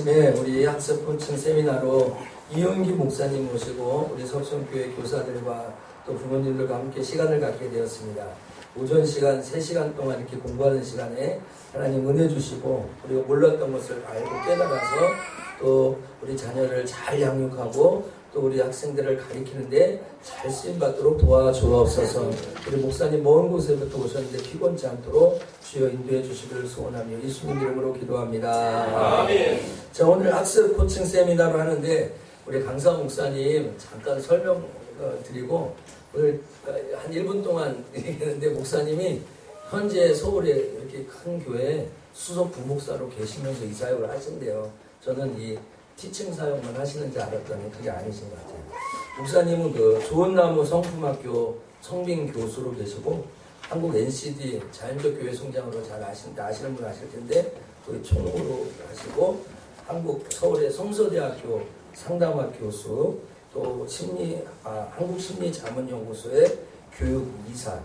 아침에 우리 학습 코칭 세미나로 이용기 목사님 모시고 우리 석성교회 교사들과 또 부모님들과 함께 시간을 갖게 되었습니다. 오전 시간 3시간 동안 이렇게 공부하는 시간에 하나님 은혜 주시고 우리가 몰랐던 것을 알고 깨달아서 또 우리 자녀를 잘 양육하고 또 우리 학생들을 가리키는데 잘 쓰임받도록 도와주옵소서. 우리 목사님 먼 곳에부터 오셨는데 피곤치 않도록 주여 인도해 주시기를 소원하며 예수님 이름으로 기도합니다. 아멘. 자, 오늘 학습 코칭 세미나로 하는데 우리 강사 목사님 잠깐 설명 드리고 오늘 한 1분 동안 얘기했는데 목사님이 현재 서울에 이렇게 큰 교회에 수석 부목사로 계시면서 이 사역을 하신대요. 저는 이 티칭 사역만 하시는 줄 알았더니 그게 아니신 것 같아요. 목사님은 그 좋은나무 성품학교 성빈 교수로 계시고 한국 NCD 자연적 교회 성장으로 잘 아시는 분 아실 텐데 거기 총무로 하시고 한국 서울의 성서대학교 상담학 교수 또 한국심리자문연구소의 교육이사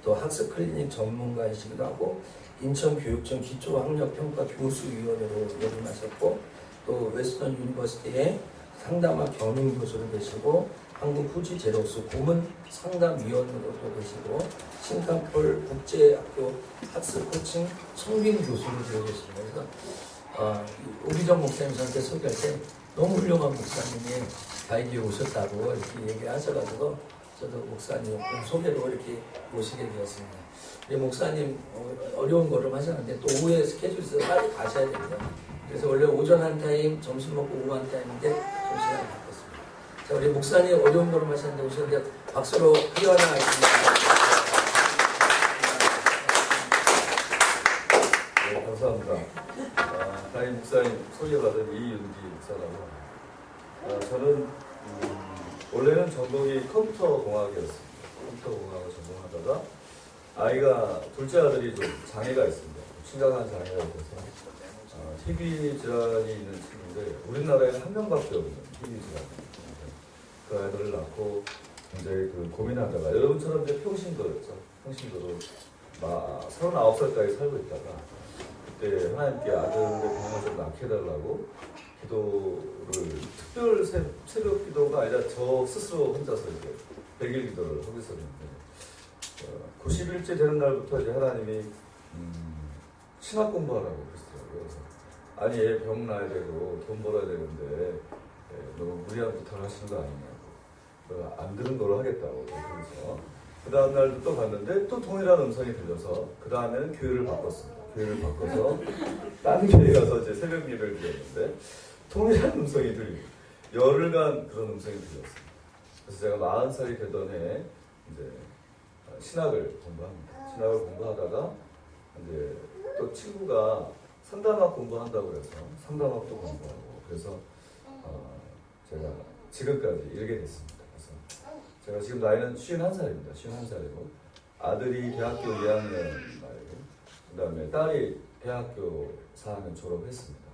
또 학습 클리닉 전문가이시기도 하고 인천교육청 기초학력평가 교수위원으로 역임하셨고 또 웨스턴 유니버시티의 상담학 겸임교수로 계시고 한국 후지 제로스 고문 상담위원으로도 계시고 싱가폴 국제학교 학습 코칭 성빈 교수로 되어 계십니다. 그래서 오기정 목사님 저한테 소개할 때 너무 훌륭한 목사님이 바이기에 오셨다고 이렇게 얘기하셔가지고 저도 목사님 소개로 이렇게 모시게 되었습니다. 우리 목사님 어려운 걸음 하셨는데 또 오후에 스케줄이 있어서 빨리 가셔야 됩니다. 그래서 원래 오전 한 타임, 점심 먹고 오후 한 타임인데 좀 시간을 바꿨습니다. 자, 우리 목사님 어려운 걸음 하셨는데 오셨는데 박수로 환영하겠습니다. 네, 감사합니다. 다임 목사님 소개받은 이윤기 목사라고 합니다. 저는 원래는 전공이 컴퓨터공학이었습니다. 컴퓨터공학을 전공하다가 아이가 둘째 아들이 좀 장애가 있습니다. 심각한 장애가 있어서 희귀 질환이 있는 친구인데 우리나라에는 한 명밖에 없는 희귀 질환. 그 아이들을 낳고 굉장히 고민하다가 여러분처럼 이제 평신도였죠. 평신도로 39살까지 살고 있다가 그때 하나님께 아들의 병을 좀 낫게 해달라고 기도를 특별 새벽 기도가 아니라 저 스스로 혼자서 이제 100일 기도를 하고 있었는데 90일째 되는 날부터 이제 하나님이 신학 공부하라고 그랬어요. 그래서 아니 얘 병 나야 되고 돈 벌어야 되는데 너무 무리한 부탁을 하시는 거 아니냐고 안 들은 거로 하겠다고 그래서 그 다음 날도 또 갔는데 또 동일한 음성이 들려서 그 다음에는 교회를 바꿨습니다. 교회를 바꿔서 다른 교회 가서 이제 새벽 예배를 드렸는데 동일한 음성이 들리고 열흘간 그런 음성이 들렸습니다. 그래서 제가 40살이 되던 해에 이제 신학을 공부합니다. 신학을 공부하다가 이제 또 친구가 상담학 공부한다고 해서 상담학도 공부하고 그래서 제가 지금까지 이르게 됐습니다. 그래서 제가 지금 나이는 51살입니다. 51살이고 아들이 대학교 2학년 나이고 그 다음에 딸이 대학교 4학년 졸업했습니다.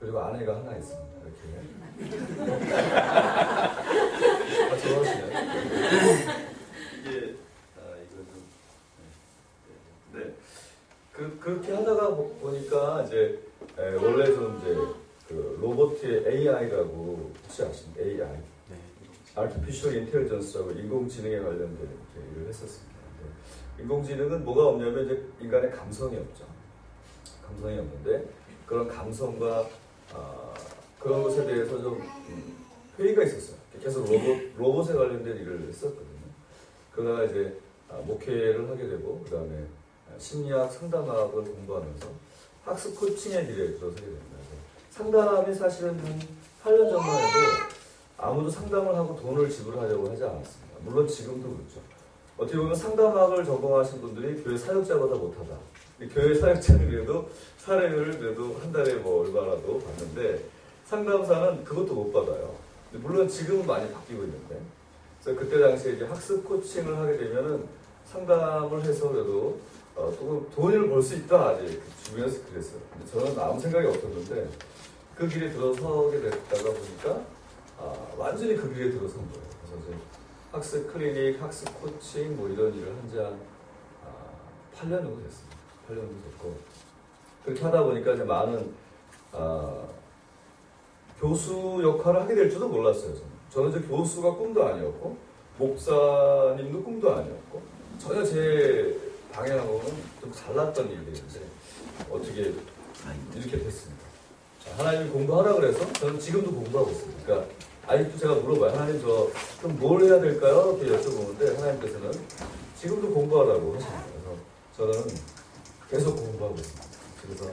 그리고 아내가 하나 있습니다. 이렇게 좋아하시네요. 이게 이거 좀 네. 그렇게 하다가 보니까 이제 원래 좀 이제 그 로봇의 AI라고 혹시 아십니까? AI, 네. Artificial Intelligence라고 인공지능에 관련된 일을 했었습니다. 인공지능은 뭐가 없냐면 이제 인간의 감성이 없죠. 감성이 없는데 그런 감성과 그런 것에 대해서 좀 회의가 있었어요. 계속 로봇에 관련된 일을 했었거든요. 그러다가 이제 목회를 하게 되고 그 다음에 심리학, 상담학을 공부하면서 학습 코칭의 길에 들어서게 됩니다. 상담이 사실은 한 8년 전만 해도 아무도 상담을 하고 돈을 지불하려고 하지 않았습니다. 물론 지금도 그렇죠. 어떻게 보면 상담학을 전공하신 분들이 교회 사역자보다 못하다. 교회 사역자는 그래도 사례를 그래도 한 달에 뭐 얼마라도 받는데 상담사는 그것도 못 받아요. 물론 지금은 많이 바뀌고 있는데 그래서 그때 당시에 이제 학습 코칭을 하게 되면은 상담을 해서 그래도 또 돈을 벌 수 있다. 이제 주변에서 그랬어요. 근데 저는 아무 생각이 없었는데 그 길에 들어서게 됐다가 보니까 완전히 그 길에 들어선 거예요. 그래서 이제 학습 클리닉, 학습 코칭 뭐 이런 일을 한 지 한 8년 정도 됐습니다. 8년 정도 됐고 그렇게 하다 보니까 이제 많은 교수 역할을 하게 될 줄도 몰랐어요. 저는 저 교수가 꿈도 아니었고 목사님도 꿈도 아니었고 전혀 제 방향하고는 좀 달랐던 일들인데 어떻게 이렇게 됐습니다. 하나님이 공부하라 그래서 저는 지금도 공부하고 있습니다. 그러니까 아직도 제가 물어봐요. 하나님 저 그럼 뭘 해야 될까요? 이렇게 여쭤보는데 하나님께서는 지금도 공부하라고 하십니다. 그래서 저는 계속 공부하고 있습니다. 그래서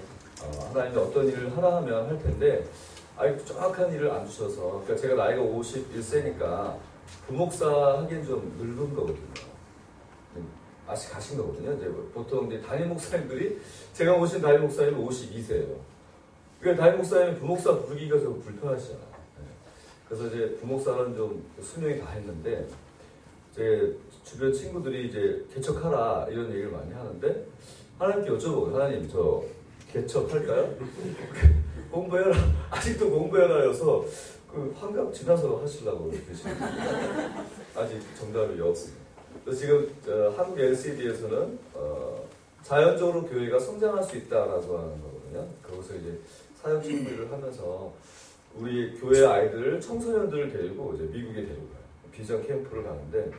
하나님이 어떤 일을 하라 하면 할 텐데 아직도 정확한 일을 안 주셔서 그러니까 제가 나이가 51세니까 부목사 하기엔 좀 늙은 거거든요. 아직 가신 거거든요. 이제 보통 이제 담임 목사님들이 제가 모신 담임 목사님은 52세예요. 그러니까 담임 목사님이 부목사 부르기가 좀 불편하시잖아요. 그래서 이제 부목사는 좀 수명이 다 했는데 제 주변 친구들이 이제 개척하라 이런 얘기를 많이 하는데 하나님께 여쭤보고 하나님 저 개척할까요? 공부해라. 아직도 공부해라여서 그 환갑 지나서 하시려고 계시는 아직 정답이 없습니다. 그래서 지금 한국 LCD에서는 자연적으로 교회가 성장할 수 있다라고 하는 거거든요. 거기서 이제 사역 준비를 하면서 우리 교회 아이들, 청소년들을 데리고 이제 미국에 데리고 가요. 비전 캠프를 가는데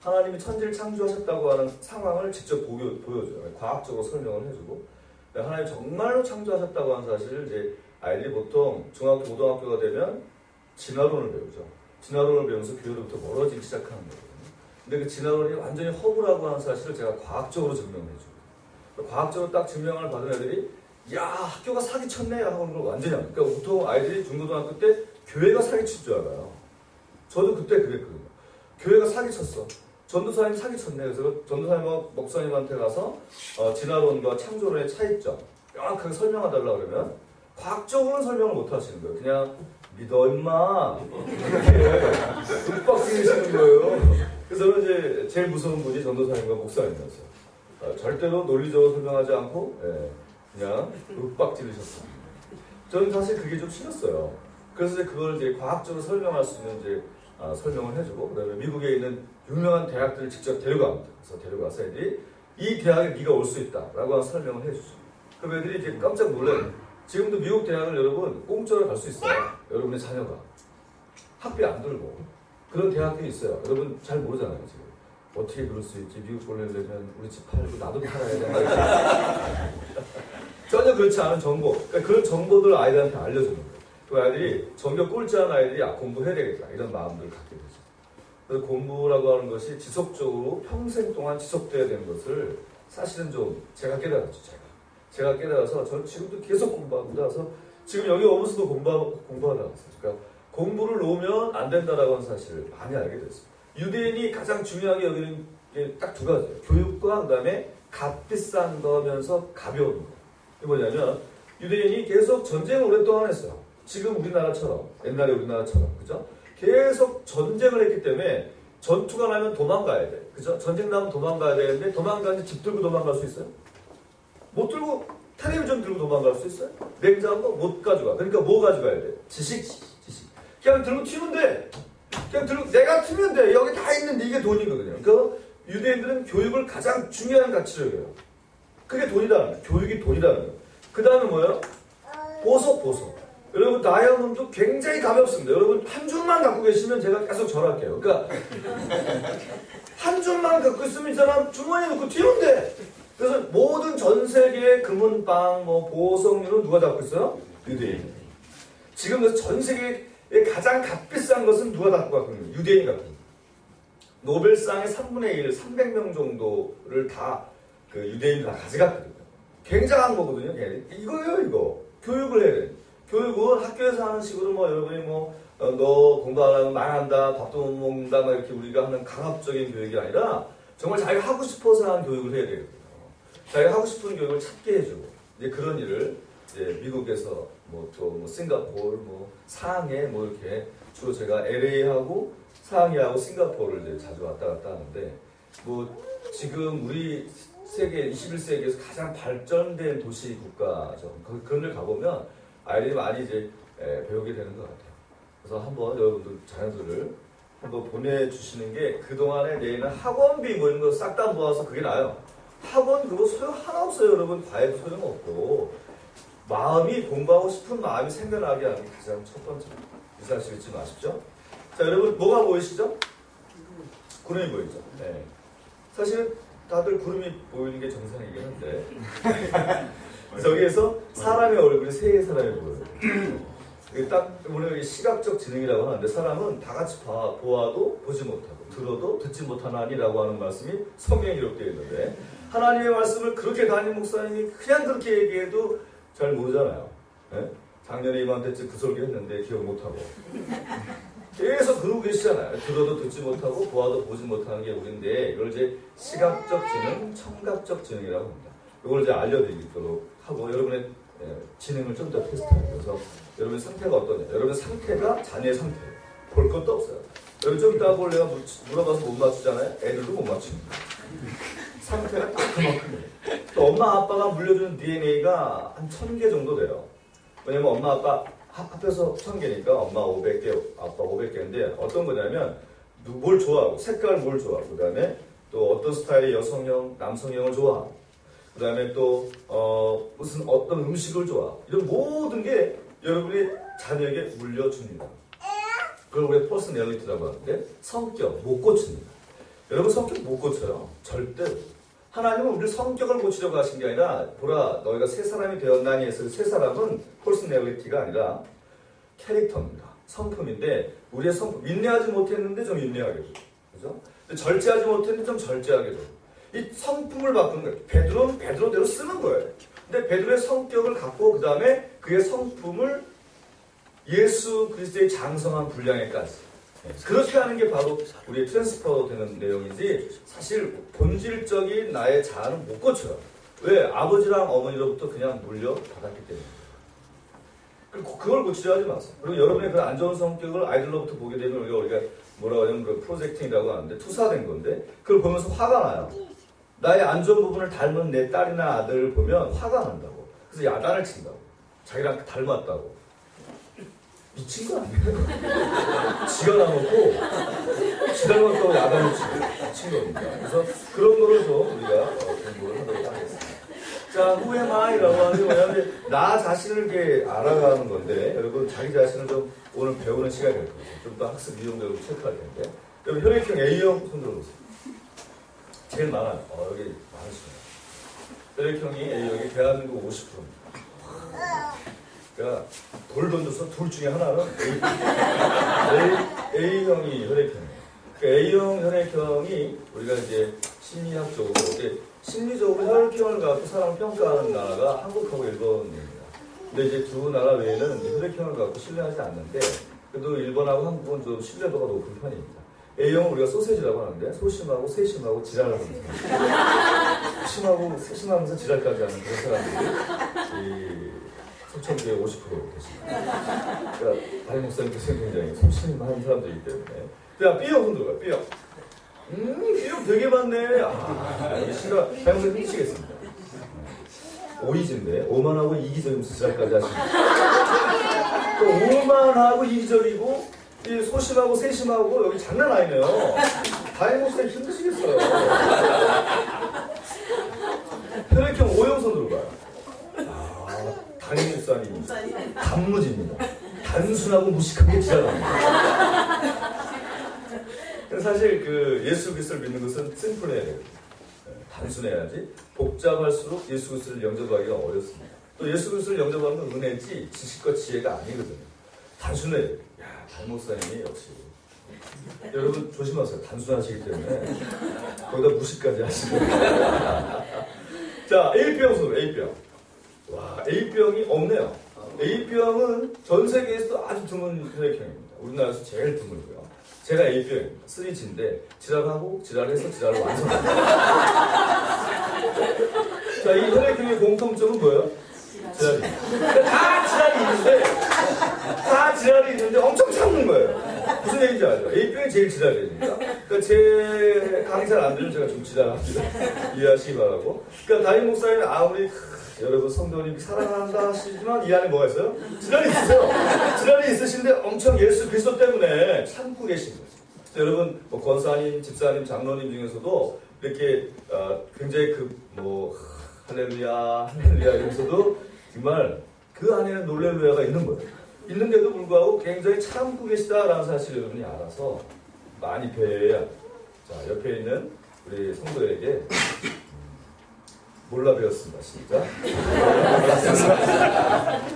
하나님이 천지를 창조하셨다고 하는 상황을 직접 보여줘요. 과학적으로 설명을 해주고 하나님이 정말로 창조하셨다고 하는 사실을 이제 아이들이 보통 중학교, 고등학교가 되면 진화론을 배우죠. 진화론을 배우면서 교회로부터 멀어지기 시작하는 거거든요. 근데 그 진화론이 완전히 허구라고 하는 사실을 제가 과학적으로 증명해주고 과학적으로 딱 증명을 받은 애들이 야 학교가 사기쳤네 하고 그걸 완전히 안. 그러니까 보통 아이들이 중고등학교 때 교회가 사기칠 줄 알아요. 저도 그때 그랬거든요. 교회가 사기쳤어. 전도사님 사기쳤네. 그래서 전도사님 목사님한테 가서 진화론과 창조론의 차이점 명확하게 설명해달라 그러면 과학적으로는 설명을 못 하시는 거예요. 그냥 믿어 임마 이렇게 윽박지르시는 거예요. 그래서 저는 이제 제일 무서운 분이 전도사님과 목사님이었어요. 절대로 논리적으로 설명하지 않고 그냥 윽박지르셨습니다. 저는 사실 그게 좀 싫었어요. 그래서 이제 그걸 이제 과학적으로 설명할 수 있는 이제 설명을 해주고 그다음에 미국에 있는 유명한 대학들을 직접 데려갑니다. 그래서 데려가서 애들이 이 대학에 네가 올 수 있다라고 하는 설명을 해주죠. 그럼 애들이 이제 깜짝 놀라요. 지금도 미국 대학을 여러분 공짜로 갈 수 있어요. 여러분의 자녀가 학비 안 들고 그런 대학들이 있어요. 여러분 잘 모르잖아요 지금. 어떻게 그럴 수 있지? 미국 보내려면 우리 집 팔고 나도 팔아야 되나? 전혀 그렇지 않은 정보. 그러니까 그런 정보들을 아이들한테 알려주는 거예요. 그 아이들이 전교 꼴찌한 아이들이 공부해야 되겠다 이런 마음들을 갖게 되죠. 그래서 공부라고 하는 것이 지속적으로 평생 동안 지속돼야 되는 것을 사실은 좀 제가 깨달았죠. 제가 깨달아서 저는 지금도 계속 공부하고 나서 지금 여기 오면서도 공부하다 왔어요. 그러니까 공부를 놓으면 안 된다라고 하는 사실을 많이 알게 됐어요. 유대인이 가장 중요하게 여기는 게 딱 두 가지예요. 교육과 그다음에 값비싼 거면서 가벼운 거. 이게 뭐냐면 유대인이 계속 전쟁을 오랫동안 했어요. 지금 우리나라처럼 옛날에 우리나라처럼 그죠? 계속 전쟁을 했기 때문에 전투가 나면 도망가야 돼. 그죠? 전쟁 나면 도망가야 되는데 도망가는데 집 들고 도망갈 수 있어요? 못 들고 텔레비전 들고 도망갈 수 있어요? 냉장고 못 가져가. 그러니까 뭐 가져가야 돼? 지식. 그냥 들고 튀면 돼. 그냥 들고 내가 튀면 돼. 여기 다 있는데 이게 돈이거든요. 그러니까 유대인들은 교육을 가장 중요한 가치로 해요. 그게 돈이라는 거예요. 교육이 돈이라는 거예요. 그 다음에 뭐예요? 보석. 여러분 다이아몬드 굉장히 가볍습니다. 여러분 한 줄만 갖고 계시면 제가 계속 절할게요. 그러니까 한 줄만 갖고 있으면 이 사람 주머니에 넣고 튀면 돼. 그래서 모든 전 세계의 금은방, 보석류는 누가 잡고 있어요? 유대인. 지금 그래서 전 세계의 가장 값비싼 것은 누가 갖고 갖고 있는 거예요? 유대인이 갖고 있는 거예요. 노벨상의 3분의 1, 300명 정도를 다 그 유대인이 다 가져갔거든요. 굉장한 거거든요. 이거예요, 이거. 교육을 해야 돼. 교육은 학교에서 하는 식으로 여러분이 너 공부 안 하면 망한다, 밥도 못 먹는다, 이렇게 우리가 하는 강압적인 교육이 아니라 정말 자기가 하고 싶어서 하는 교육을 해야 되거든요. 자기가 하고 싶은 교육을 찾게 해주고, 이제 그런 일을 이제 미국에서 싱가포르, 상해, 이렇게 주로 제가 LA하고 상해하고 싱가포르를 이제 자주 왔다 갔다 하는데, 지금 우리 세계 21세기에서 가장 발전된 도시 국가죠. 그런 데 가보면 아이들이 많이 이제 배우게 되는 것 같아요. 그래서 한번 여러분들 자녀들을 한번 보내주시는 게 그동안에 내는 학원비 이런 거 싹 다 모아서 그게 나아요. 학원 그거 소용 하나 없어요. 여러분 과외도 소용없고 마음이 공부하고 싶은 마음이 생겨나게 하는 게 가장 첫 번째. 이사하시겠지만 아십시오? 자, 여러분 뭐가 보이시죠? 구름이 보이죠? 네. 사실 다들 구름이 보이는 게 정상이긴 한데 저기에서 사람의 얼굴이 세 사람이 보여요. 딱 우리가 시각적 지능이라고 하는데 사람은 다 같이 보아도 보지 못하고 들어도 듣지 못하나니라고 하는 말씀이 성경에 기록되어 있는데 하나님의 말씀을 그렇게 담임 목사님이 그냥 그렇게 얘기해도 잘 모르잖아요. 네? 작년에 이맘때쯤 그 설교 했는데 기억 못하고 계속 그러고 계시잖아요. 들어도 듣지 못하고 보아도 보지 못하는 게 우리인데 이걸 이제 시각적 지능, 청각적 지능이라고 합니다. 이걸 이제 알려드리도록 하고 여러분의 지능을 좀 더 테스트해요. 그래서 여러분의 상태가 어떠냐? 여러분의 상태가 자녀의 상태예요. 볼 것도 없어요. 여러분 좀 이따 볼 내가 물어봐서 못 맞추잖아요. 애들도 못 맞춥니다. 상태가 딱 그만큼이에요. 또 엄마 아빠가 물려주는 DNA가 한 1000개 정도 돼요. 왜냐면 엄마 아빠 합해서 1000개니까 엄마 500개, 아빠 500개인데 어떤 거냐면 뭘 좋아하고 색깔 뭘 좋아하고 그 다음에 또 어떤 스타일의 여성형, 남성형을 좋아하고 그 다음에 또 무슨 어떤 음식을 좋아하고 이런 모든 게 여러분이 자녀에게 물려줍니다. 그걸 우리가 퍼스널리티라고 하는데 성격 못 고칩니다. 여러분 성격 못 고쳐요. 절대로. 하나님은 우리 성격을 고치려고 하신 게 아니라 보라 너희가 새 사람이 되었나니 해서 새 사람은 퍼스널리티가 아니라 캐릭터입니다. 성품인데 우리의 성품 인내하지 못했는데 좀 인내하게 되고 그죠? 절제하지 못했는데 좀 절제하게 되고 이 성품을 바꾸는 거예요. 베드로는 베드로대로 쓰는 거예요. 근데 베드로의 성격을 갖고 그 다음에 그의 성품을 예수 그리스도의 장성한 분량에까지 그렇게 하는 게 바로 우리의 트랜스퍼 되는 내용이지 사실 본질적인 나의 자아는 못 고쳐요. 왜? 아버지랑 어머니로부터 그냥 물려받았기 때문에. 그리고 그걸 고치려 하지 마세요. 그리고 여러분의 그 안 좋은 성격을 아이들로부터 보게 되면 우리가 뭐라고 하냐면 그 프로젝팅이라고 하는데 투사된 건데 그걸 보면서 화가 나요. 나의 안 좋은 부분을 닮은 내 딸이나 아들을 보면 화가 난다고. 그래서 야단을 친다고. 자기랑 닮았다고. 미친 거 아니에요? 지가 나먹고 지 닮았다고 야단을 치고 미친 겁니다. 그래서 그런 거를 좀 우리가 공부를 하도록 하겠습니다. 자, who am I라고 하는 게 뭐냐면 나 자신을 이렇게 알아가는 건데 여러분 자기 자신을 좀 오늘 배우는 시간이 될 거예요. 좀 더 학습 이용적으로 체크할 텐데 여러분 혈액형 A형 손 들어보세요. 제일 많아요. 여기 많으시네요. 혈액형이 A형이 대한민국 50%입니다. 그러니까 돌 던져서 둘 중에 하나는 A형이 혈액형이에요. 그 A형 혈액형이 우리가 이제 심리학적으로 심리적으로 혈액형을 갖고 사람을 평가하는 나라가 한국하고 일본입니다. 근데 이제 두 나라 외에는 혈액형을 갖고 신뢰하지 않는데 그래도 일본하고 한국은 좀 신뢰도가 높은 편입니다. A형은 우리가 소세지라고 하는데 소심하고 세심하고 지랄하는 사람 소심하고 세심하면서 지랄까지 하는 그런 사람들이 석천교회 50% 계십니다. 그러니까 담임 목사님께서 굉장히 소심한 사람들이기 때문에 자, B형 손 들어가요. B형 B형 되게 많네. 여기 싫어. 담임 목사님 미치겠습니다. 오이지인데 오만하고 이기적이면서 지랄까지 하십니다. 또 오만하고 이기적이고 소심하고 세심하고 여기 장난 아니네요. 담임 목사님 힘드시겠어요. 혈액형 O형 손 들어가요. 담임 목사님 단무지입니다. 단순하고 무식하게 지랄합니다. 사실 그 예수 그리스도를 믿는 것은 심플해야 돼요. 단순해야지 복잡할수록 예수 그리스도를 영접하기가 어렵습니다. 또 예수 그리스도를 영접하는 건 은혜지 지식과 지혜가 아니거든요. 단순해야 돼요. 담임 목사님이 역시 여러분 조심하세요. 단순하시기 때문에 거기다 무식까지 하시는 자, A병 소리 A병. 와, A병이 없네요. A병은 전 세계에서도 아주 드문 혈액형입니다. 우리나라에서 제일 드물고요. 제가 A병입니다. 3G인데 지랄하고 지랄해서 지랄을 완성합니다. 자, 이 혈액형의 공통점은 뭐예요? 지랄입니다. 다 지랄이 있는데 엄청 참는 거예요. 무슨 얘기인지 알죠? A병이 제일 지랄이니까. 그러니까 제 강의 잘 안 들으면 제가 좀 지랄합니다. 이해하시기 바라고. 그러니까 담임 목사님이 아무리 여러분 성도님 사랑한다 하시지만 이 안에 뭐가 있어요? 지랄이 있으세요. 지랄이 있으신데 엄청 예수 그리스도 때문에 참고 계신 거죠. 여러분 뭐 권사님, 집사님, 장로님 중에서도 이렇게 굉장히 할렐루야 이러면서도 정말 그 안에는 놀랄레아가 있는 거예요. 있는데도 불구하고 굉장히 참고 계시다라는 사실을 여러분이 알아서 많이 배워야. 자, 옆에 있는 우리 성도에게 몰라 배웠습니다, 진짜.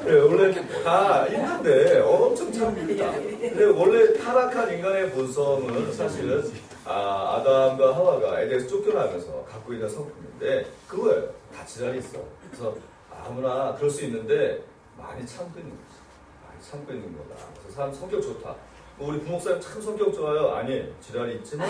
네, 원래 다 있는데 엄청 참습니다. 근데 원래 타락한 인간의 본성은 사실은 아담과 하와가 에덴에서 쫓겨나면서 갖고 있는 성품인데 그거예요. 다 지랄이 있어. 그래서 아무나 그럴 수 있는데 많이 참고 있는 거지. 많이 참고 있는 거다. 그래서 사람 성격 좋다. 우리 부목사님 참 성격 좋아요. 아니에요. 지랄이 있지만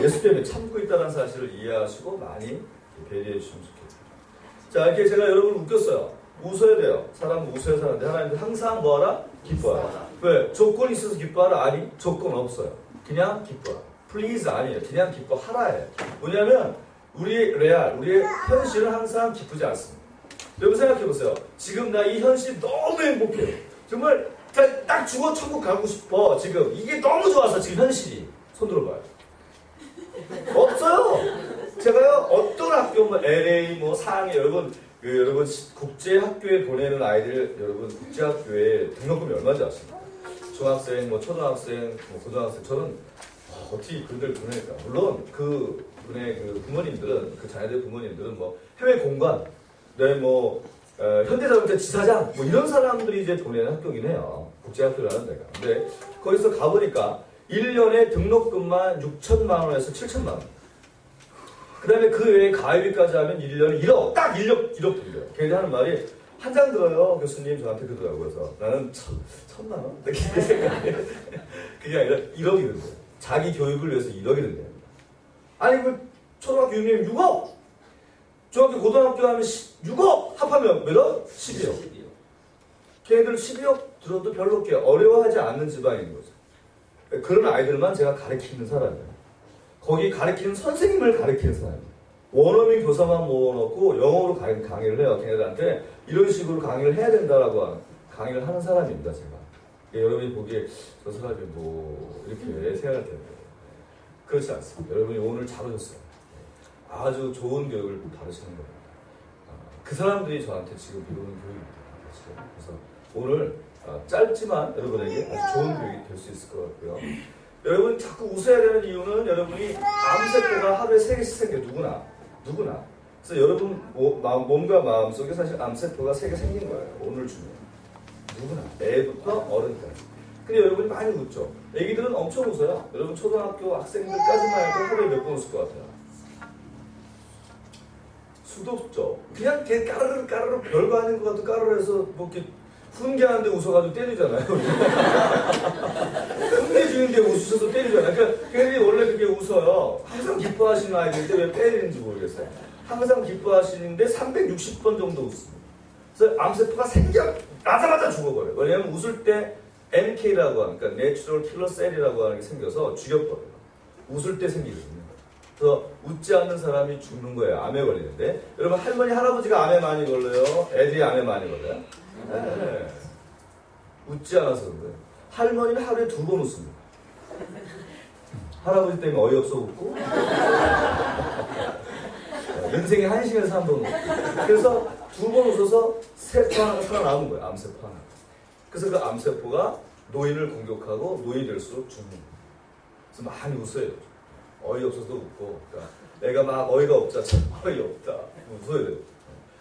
예수 때문에 참고 있다는 사실을 이해하시고 많이 배려해 주시면 좋겠습니다. 자, 이렇게 제가 여러분을 웃겼어요. 웃어야 돼요. 사람은 웃어야 사는데 하나님은 항상 뭐하라? 기뻐하라. 왜? 조건이 있어서 기뻐하라? 아니, 조건 없어요. 그냥 기뻐하라. Please 아니에요. 그냥 기뻐하라예요. 뭐냐면 우리의 현실은 항상 기쁘지 않습니다. 여러분 생각해보세요. 지금 나 이 현실이 너무 행복해요. 정말 딱 죽어 천국 가고 싶어. 지금 이게 너무 좋아서 지금 현실이. 손 들어봐요. 없어요. 제가요 어떤 학교 뭐 LA 뭐 상해 여러분 여러분 국제 학교에 보내는 아이들 여러분 국제 학교에 등록금이 얼마인지 아십니까? 중학생 뭐 초등학생 뭐 고등학생 저는 어떻게 그들 보낼까? 물론 그 분의 그 부모님들은 그 자녀들 부모님들은 뭐 해외 공관 뭐 현대자동차 지사장 뭐 이런 사람들이 이제 보내는 학교긴 해요. 국제학교라는 데가. 근데 거기서 가보니까 1년에 등록금만 6천만 원에서 7천만 원. 그 다음에 그 외에 가입비까지 하면 1년에 1억, 딱 1억 들어요. 걔네들 하는 말이 한 장 들어요. 교수님 저한테 그러더라고요. 그래서 나는 천만 원? 이렇게 생각해. 그게 아니라 1억이 된대요. 자기 교육을 위해서 1억이 된대요. 아니 그 초등학교 6년 6억! 중학교 고등학교 하면 6억! 합하면 몇 억? 12억. 걔네들 12억 들어도 별로 그렇게 어려워하지 않는 집안인 거죠. 그런 아이들만 제가 가르치는 사람이에요. 거기 가르치는 선생님을 가르치는 사람이에요. 원어민 교사만 모아놓고 영어로 강의를 해요. 걔네들한테 이런 식으로 강의를 해야 된다라고 강의를 하는 사람입니다. 제가. 여러분이 보기에 저 사람이 뭐 이렇게 생각할 텐데 그렇지 않습니다. 여러분이 오늘 잘 오셨어요. 아주 좋은 교육을 받으시는 겁니다. 그 사람들이 저한테 지금 이루는 교육입니다. 그래서 오늘 짧지만 여러분에게 아주 좋은 교육이 될 수 있을 것 같고요. 여러분 자꾸 웃어야 되는 이유는 여러분이 암세포가 하루에 3개씩 생겨요. 누구나. 그래서 여러분 몸과 마음 속에 사실 암세포가 3개 생긴 거예요. 오늘 중에. 누구나. 애부터 어른까지. 근데 여러분이 많이 웃죠. 애기들은 엄청 웃어요. 여러분 초등학교 학생들까지만 해도 하루에 몇 번 웃을 것 같아요. 수도 없죠. 그냥 걔 까르르 별거 아닌 것 같은 까르르해서 뭐 이렇게 훈계하는데 웃어가지고 때리잖아요. 훈계 중인데 웃으셔서 때리잖아요. 그러니까 걔들이 원래 그렇게 웃어요. 항상 기뻐하시는 아이들인데 왜 때리는지 모르겠어요. 항상 기뻐하시는데 360번 정도 웃습니다. 그래서 암세포가 나자마자 죽어버려요. 왜냐하면 웃을 때 NK라고 하는, 그러니까 Natural Killer Cell이라고 하는 게 생겨서 죽여버려요. 웃을 때 생기거든요. 그래서 웃지 않는 사람이 죽는 거예요. 암에 걸리는데. 여러분 할머니 할아버지가 암에 많이 걸려요? 애들이 암에 많이 걸려요? 네. 웃지 않아서 그래요. 할머니는 하루에 2번 웃습니다. 할아버지 때문에 어이없어 웃고 인생에 1시간에서 1번 웃고 그래서 2번 웃어서 세포 하나가 살아남은 거예요. 암세포 하나. 그래서 그 암세포가 노인을 공격하고 노인이 될수록 죽는 거예요. 그래서 많이 웃어요. 어이없어서 웃고 그러니까 내가 막 어이가 없자 참 어이없다 웃어야 돼요.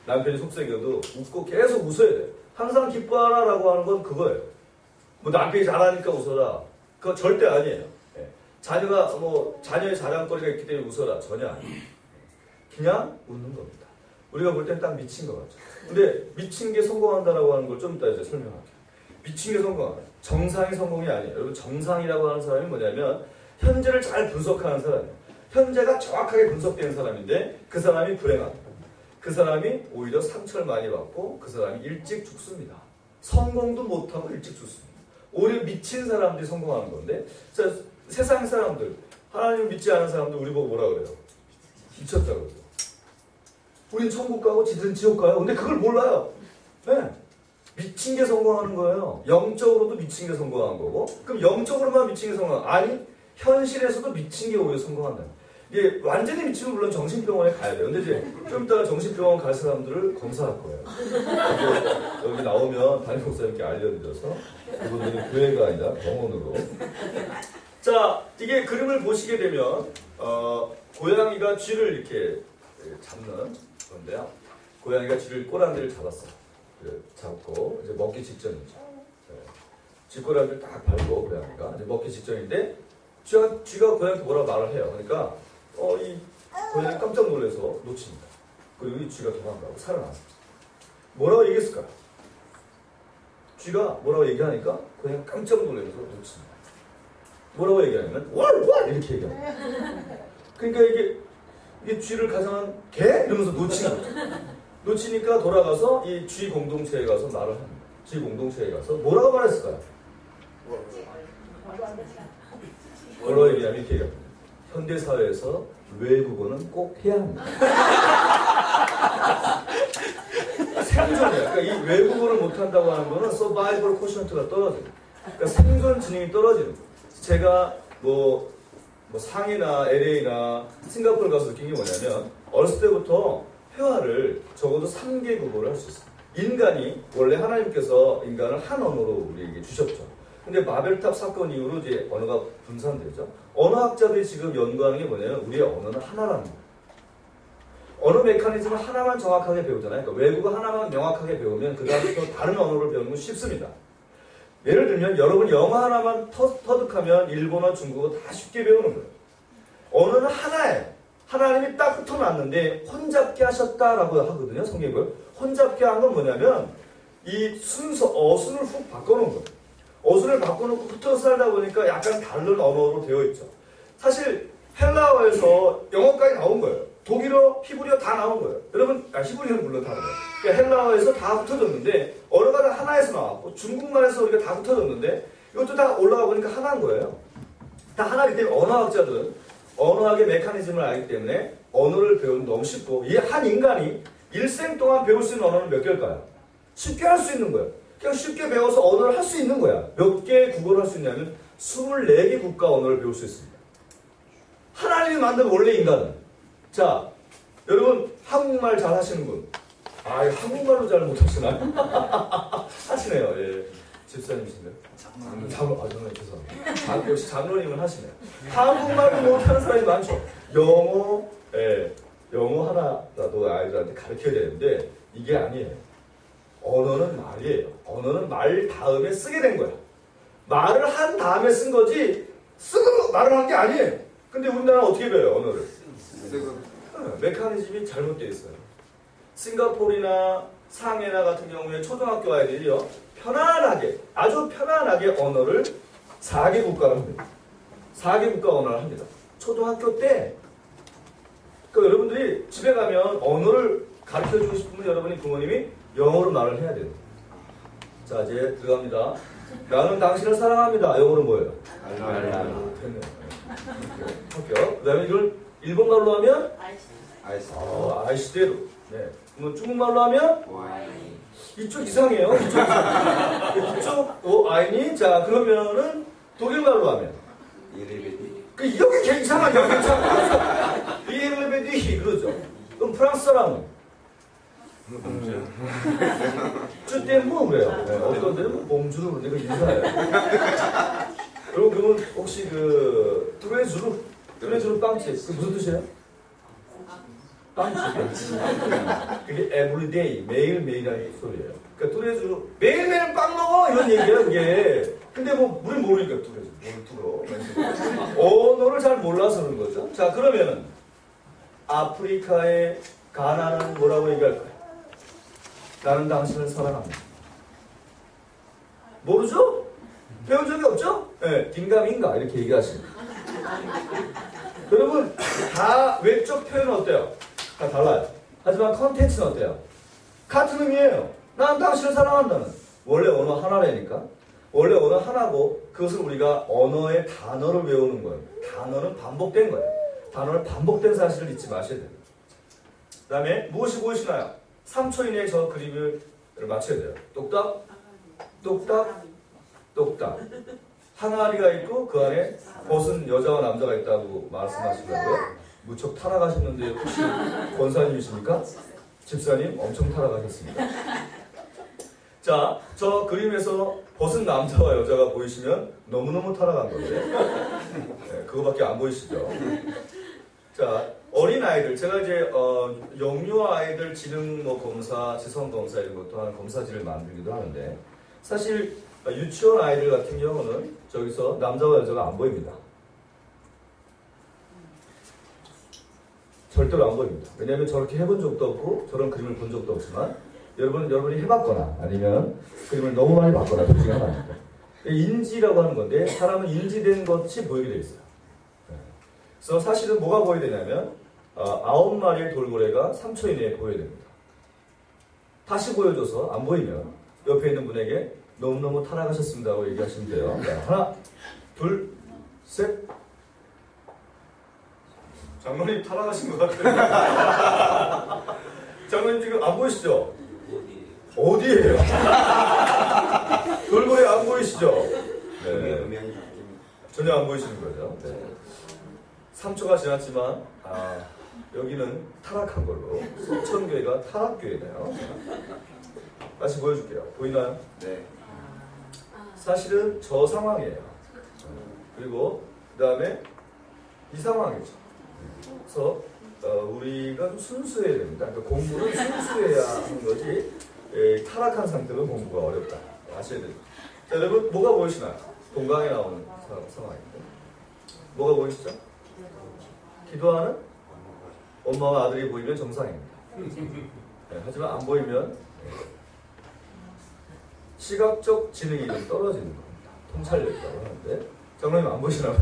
남편이 속썩여도 웃고 계속 웃어야 돼요. 항상 기뻐하라라고 하는 건 그거예요. 뭐 남편이 잘하니까 웃어라. 그거 절대 아니에요. 예. 자녀의 자랑거리가 있기 때문에 웃어라. 전혀 아니에요. 그냥 웃는 겁니다. 우리가 볼 땐 딱 미친 것 같죠. 근데 미친 게 성공한다라고 하는 걸 좀 이따 이제 설명할게요. 미친 게 성공한다. 정상이 성공이 아니에요. 여러분 정상이라고 하는 사람이 뭐냐면 현재를 잘 분석하는 사람이에요. 현재가 정확하게 분석되는 사람인데 그 사람이 불행합니다. 그 사람이 오히려 상처를 많이 받고 그 사람이 일찍 죽습니다. 성공도 못하고 일찍 죽습니다. 오히려 미친 사람들이 성공하는 건데 세상 사람들, 하나님을 믿지 않은 사람들 우리 보고 뭐라 그래요? 미쳤다고 그러죠. 우린 천국 가고 지들은 지옥 가요. 근데 그걸 몰라요. 네. 미친 게 성공하는 거예요. 영적으로도 미친 게 성공한 거고 그럼 영적으로만 미친 게 성공한 아니 현실에서도 미친 게 오히려 성공한다. 이게 완전히 미치면 물론 정신병원에 가야 돼요. 근데 이제 좀 이따가 정신병원 갈 사람들을 검사할 거예요. 여기 나오면 담임 목사님께 알려드려서 그분들은 교회가 아니라 병원으로. 자, 이게 그림을 보시게 되면 고양이가 쥐를 이렇게 잡는 건데요. 고양이가 쥐를 꼬랑지를 잡았어. 잡고 이제 먹기 직전이죠. 쥐꼬랑지를 딱 밟고 고양이가 이제 먹기 직전인데 쥐가 고양이한테 뭐라고 말을 해요. 그러니까 이 고양이 깜짝 놀라서 놓칩니다. 그리고 이 쥐가 도망가고 살아났습니다. 뭐라고 얘기했을까요? 쥐가 뭐라고 얘기하니까 고양이 깜짝 놀라서 놓칩니다. 뭐라고 얘기하냐면 왈왈 이렇게 얘기합니다. 그러니까 이게 쥐를 가장한 개 이러면서 놓치는 거죠. 놓치니까 돌아가서 이 쥐 공동체에 가서 말을 합니다. 쥐 공동체에 가서 뭐라고 말했을까요? 뭐라고 얘기하면 이렇게 얘기합니다. 현대 사회에서 외국어는 꼭 해야 합니다. 생존이에요. 그러니까 이 외국어를 못한다고 하는 거는 서바이벌 코션트가 떨어져요. 그러니까 생존 지능이 떨어지는 거예요. 제가 뭐 상해나 LA나 싱가포르 가서 느낀 게 뭐냐면 어렸을 때부터 회화를 적어도 3개 국어를 할 수 있어요. 인간이 원래 하나님께서 인간을 한 언어로 우리에게 주셨죠. 근데 바벨탑 사건 이후로 이제 언어가 분산되죠. 언어학자들이 지금 연구하는 게 뭐냐면 우리의 언어는 하나라는 거예요. 언어 메커니즘을 하나만 정확하게 배우잖아요. 그러니까 외국어 하나만 명확하게 배우면 그 다음부터 다른 언어를 배우는 건 쉽습니다. 예를 들면 여러분 영어 하나만 터득하면 일본어, 중국어 다 쉽게 배우는 거예요. 언어는 하나예요. 하나님이 딱 흩어놨는데 혼잡게 하셨다라고 하거든요. 성경을. 혼잡게 한 건 뭐냐면 이 순서, 어순을 훅 바꿔놓은 거예요. 어순을 바꿔놓고 흩어서 살다 보니까 약간 다른 언어로 되어 있죠. 사실 헬라어에서 영어까지 나온 거예요. 독일어, 히브리어 다 나온 거예요. 여러분, 히브리어는 물론 다르네요. 그러니까 헬라어에서 다 흩어졌는데 언어가 다 하나에서 나왔고 중국말에서 우리가 다 흩어졌는데 이것도 다 올라가 보니까 하나인 거예요. 다 하나이기 때문에 언어학자들은 언어학의 메커니즘을 알기 때문에 언어를 배우는 너무 쉽고 이 한 인간이 일생 동안 배울 수 있는 언어는 몇 개일까요? 쉽게 할 수 있는 거예요. 그냥 쉽게 배워서 언어를 할 수 있는 거야. 몇 개의 국어를 할 수 있냐면 24개 국가 언어를 배울 수 있습니다. 하나님이 만든 원래 인간은. 자, 여러분 한국말 잘 하시는 분. 한국말로 잘 못하시나요? 하시네요. 예. 집사님이신가요? 장로님 죄송합니다. 역시 장로님은 하시네요. 한국말도 못하는 사람이 많죠. 영어, 영어 하나라도 아이들한테 가르쳐야 되는데 이게 아니에요. 언어는 말이에요. 언어는 말 다음에 쓰게 된 거야. 말을 한 다음에 쓴 거지 쓰고 말을 한 게 아니에요. 근데 우리나라는 어떻게 배워요, 언어를? 메커니즘이 잘못되어 있어요. 싱가포르나 상해나 같은 경우에 초등학교 아이들이요, 편안하게, 아주 편안하게 언어를 4개 국가를 합니다. 4개 국가 언어를 합니다. 초등학교 때. 그러니까 여러분들이 집에 가면 언어를 가르쳐주고 싶으면 여러분이 부모님이 영어로 말을 해야 돼요. 자, 이제 들어갑니다. 나는 당신을 사랑합니다. 영어로 뭐예요? 됐네요. 합격. 그 다음에 이걸 일본말로 하면? 아이시대로. 네. 그러면 중국말로 하면? 이쪽 이상해요. 이쪽, 아이니? 자, 그러면은 독일말로 하면? 여기 괜찮아요. 괜찮아. 이엘레베디 그러죠. 그럼 프랑스 사람은? 쭈때는 뭐 그래요. 네, 어떤 데는 봉주르 그러니까 인사해요. 여러분 그러면 혹시 그 뚜레주르 빵집 그 무슨 뜻이에요? 빵집. 그게 everyday 매일매일이라는 소리예요. 그러니까 뚜레주르 매일매일 빵 먹어 이런 얘기예요 그게. 근데 뭐 우린 모르니까 뚜레주르 언어를 잘 몰라서 그런 거죠. 자, 그러면은 아프리카의 가나는 뭐라고 얘기할까요? 나는 당신을 사랑합니다. 모르죠? 배운 적이 없죠? 네, 긴가민가 이렇게 얘기하십니다. 여러분 다 외적 표현은 어때요? 다 달라요. 하지만 컨텐츠는 어때요? 같은 의미예요. 난 당신을 사랑한다는. 원래 언어 하나라니까. 원래 언어 하나고 그것을 우리가 언어의 단어를 외우는 거예요. 단어는 반복된 거예요. 단어를 반복된 사실을 잊지 마셔야 됩니다. 그 다음에 무엇이 보이시나요? 3초 이내에 저 그림을 맞춰야 돼요. 똑딱, 똑딱, 똑딱. 항아리가 있고 그 안에 벗은 여자와 남자가 있다고 말씀하시더라고요. 무척 타락하셨는데 혹시 권사님이십니까? 집사님 엄청 타락하셨습니다. 자, 저 그림에서 벗은 남자와 여자가 보이시면 너무너무 타락한 건데 네, 그거밖에 안 보이시죠? 자, 어린아이들, 제가 이제 영유아이들 지능 검사, 지성 검사 이런 것도 하는 검사지를 만들기도 하는데 사실 유치원 아이들 같은 경우는 저기서 남자와 여자가 안 보입니다. 절대로 안 보입니다. 왜냐하면 저렇게 해본 적도 없고 저런 그림을 본 적도 없지만 여러분이 해봤거나 아니면 그림을 너무 많이 봤거나 그렇지 않습니다. 인지라고 하는 건데 사람은 인지된 것이 보이게 돼 있어요. 그래서 사실은 뭐가 보여야 되냐면 9마리의 돌고래가 3초 이내에 보여야 됩니다. 다시 보여줘서 안 보이면 옆에 있는 분에게 너무너무 타락하셨습니다고 얘기하시면 돼요. 자, 하나, 둘, 셋. 장로님 타락하신 것 같아요. 장로님 지금 안 보이시죠? 어디예요? 돌고래 안 보이시죠? 네. 전혀 안 보이시는 거죠. 네. 3초가 지났지만 여기는 타락한 걸로 속천교회가 타락교회네요. 다시 보여줄게요. 보이나요? 네. 사실은 저 상황이에요. 그리고 그 다음에 이 상황이죠. 그래서 우리가 좀 순수해야 됩니다. 그러니까 공부는 순수해야 하는 거지 타락한 상태로 공부가 어렵다. 아셔야 됩니다. 자, 여러분 뭐가 보이시나요? 동강에 나오는 상황인데 뭐가 보이시죠? 기도하는 엄마와 아들이 보이면 정상입니다. 네, 하지만 안 보이면 시각적 지능이 좀 떨어지는 겁니다. 통찰력이라고 하는데 장로님 안 보이시나요?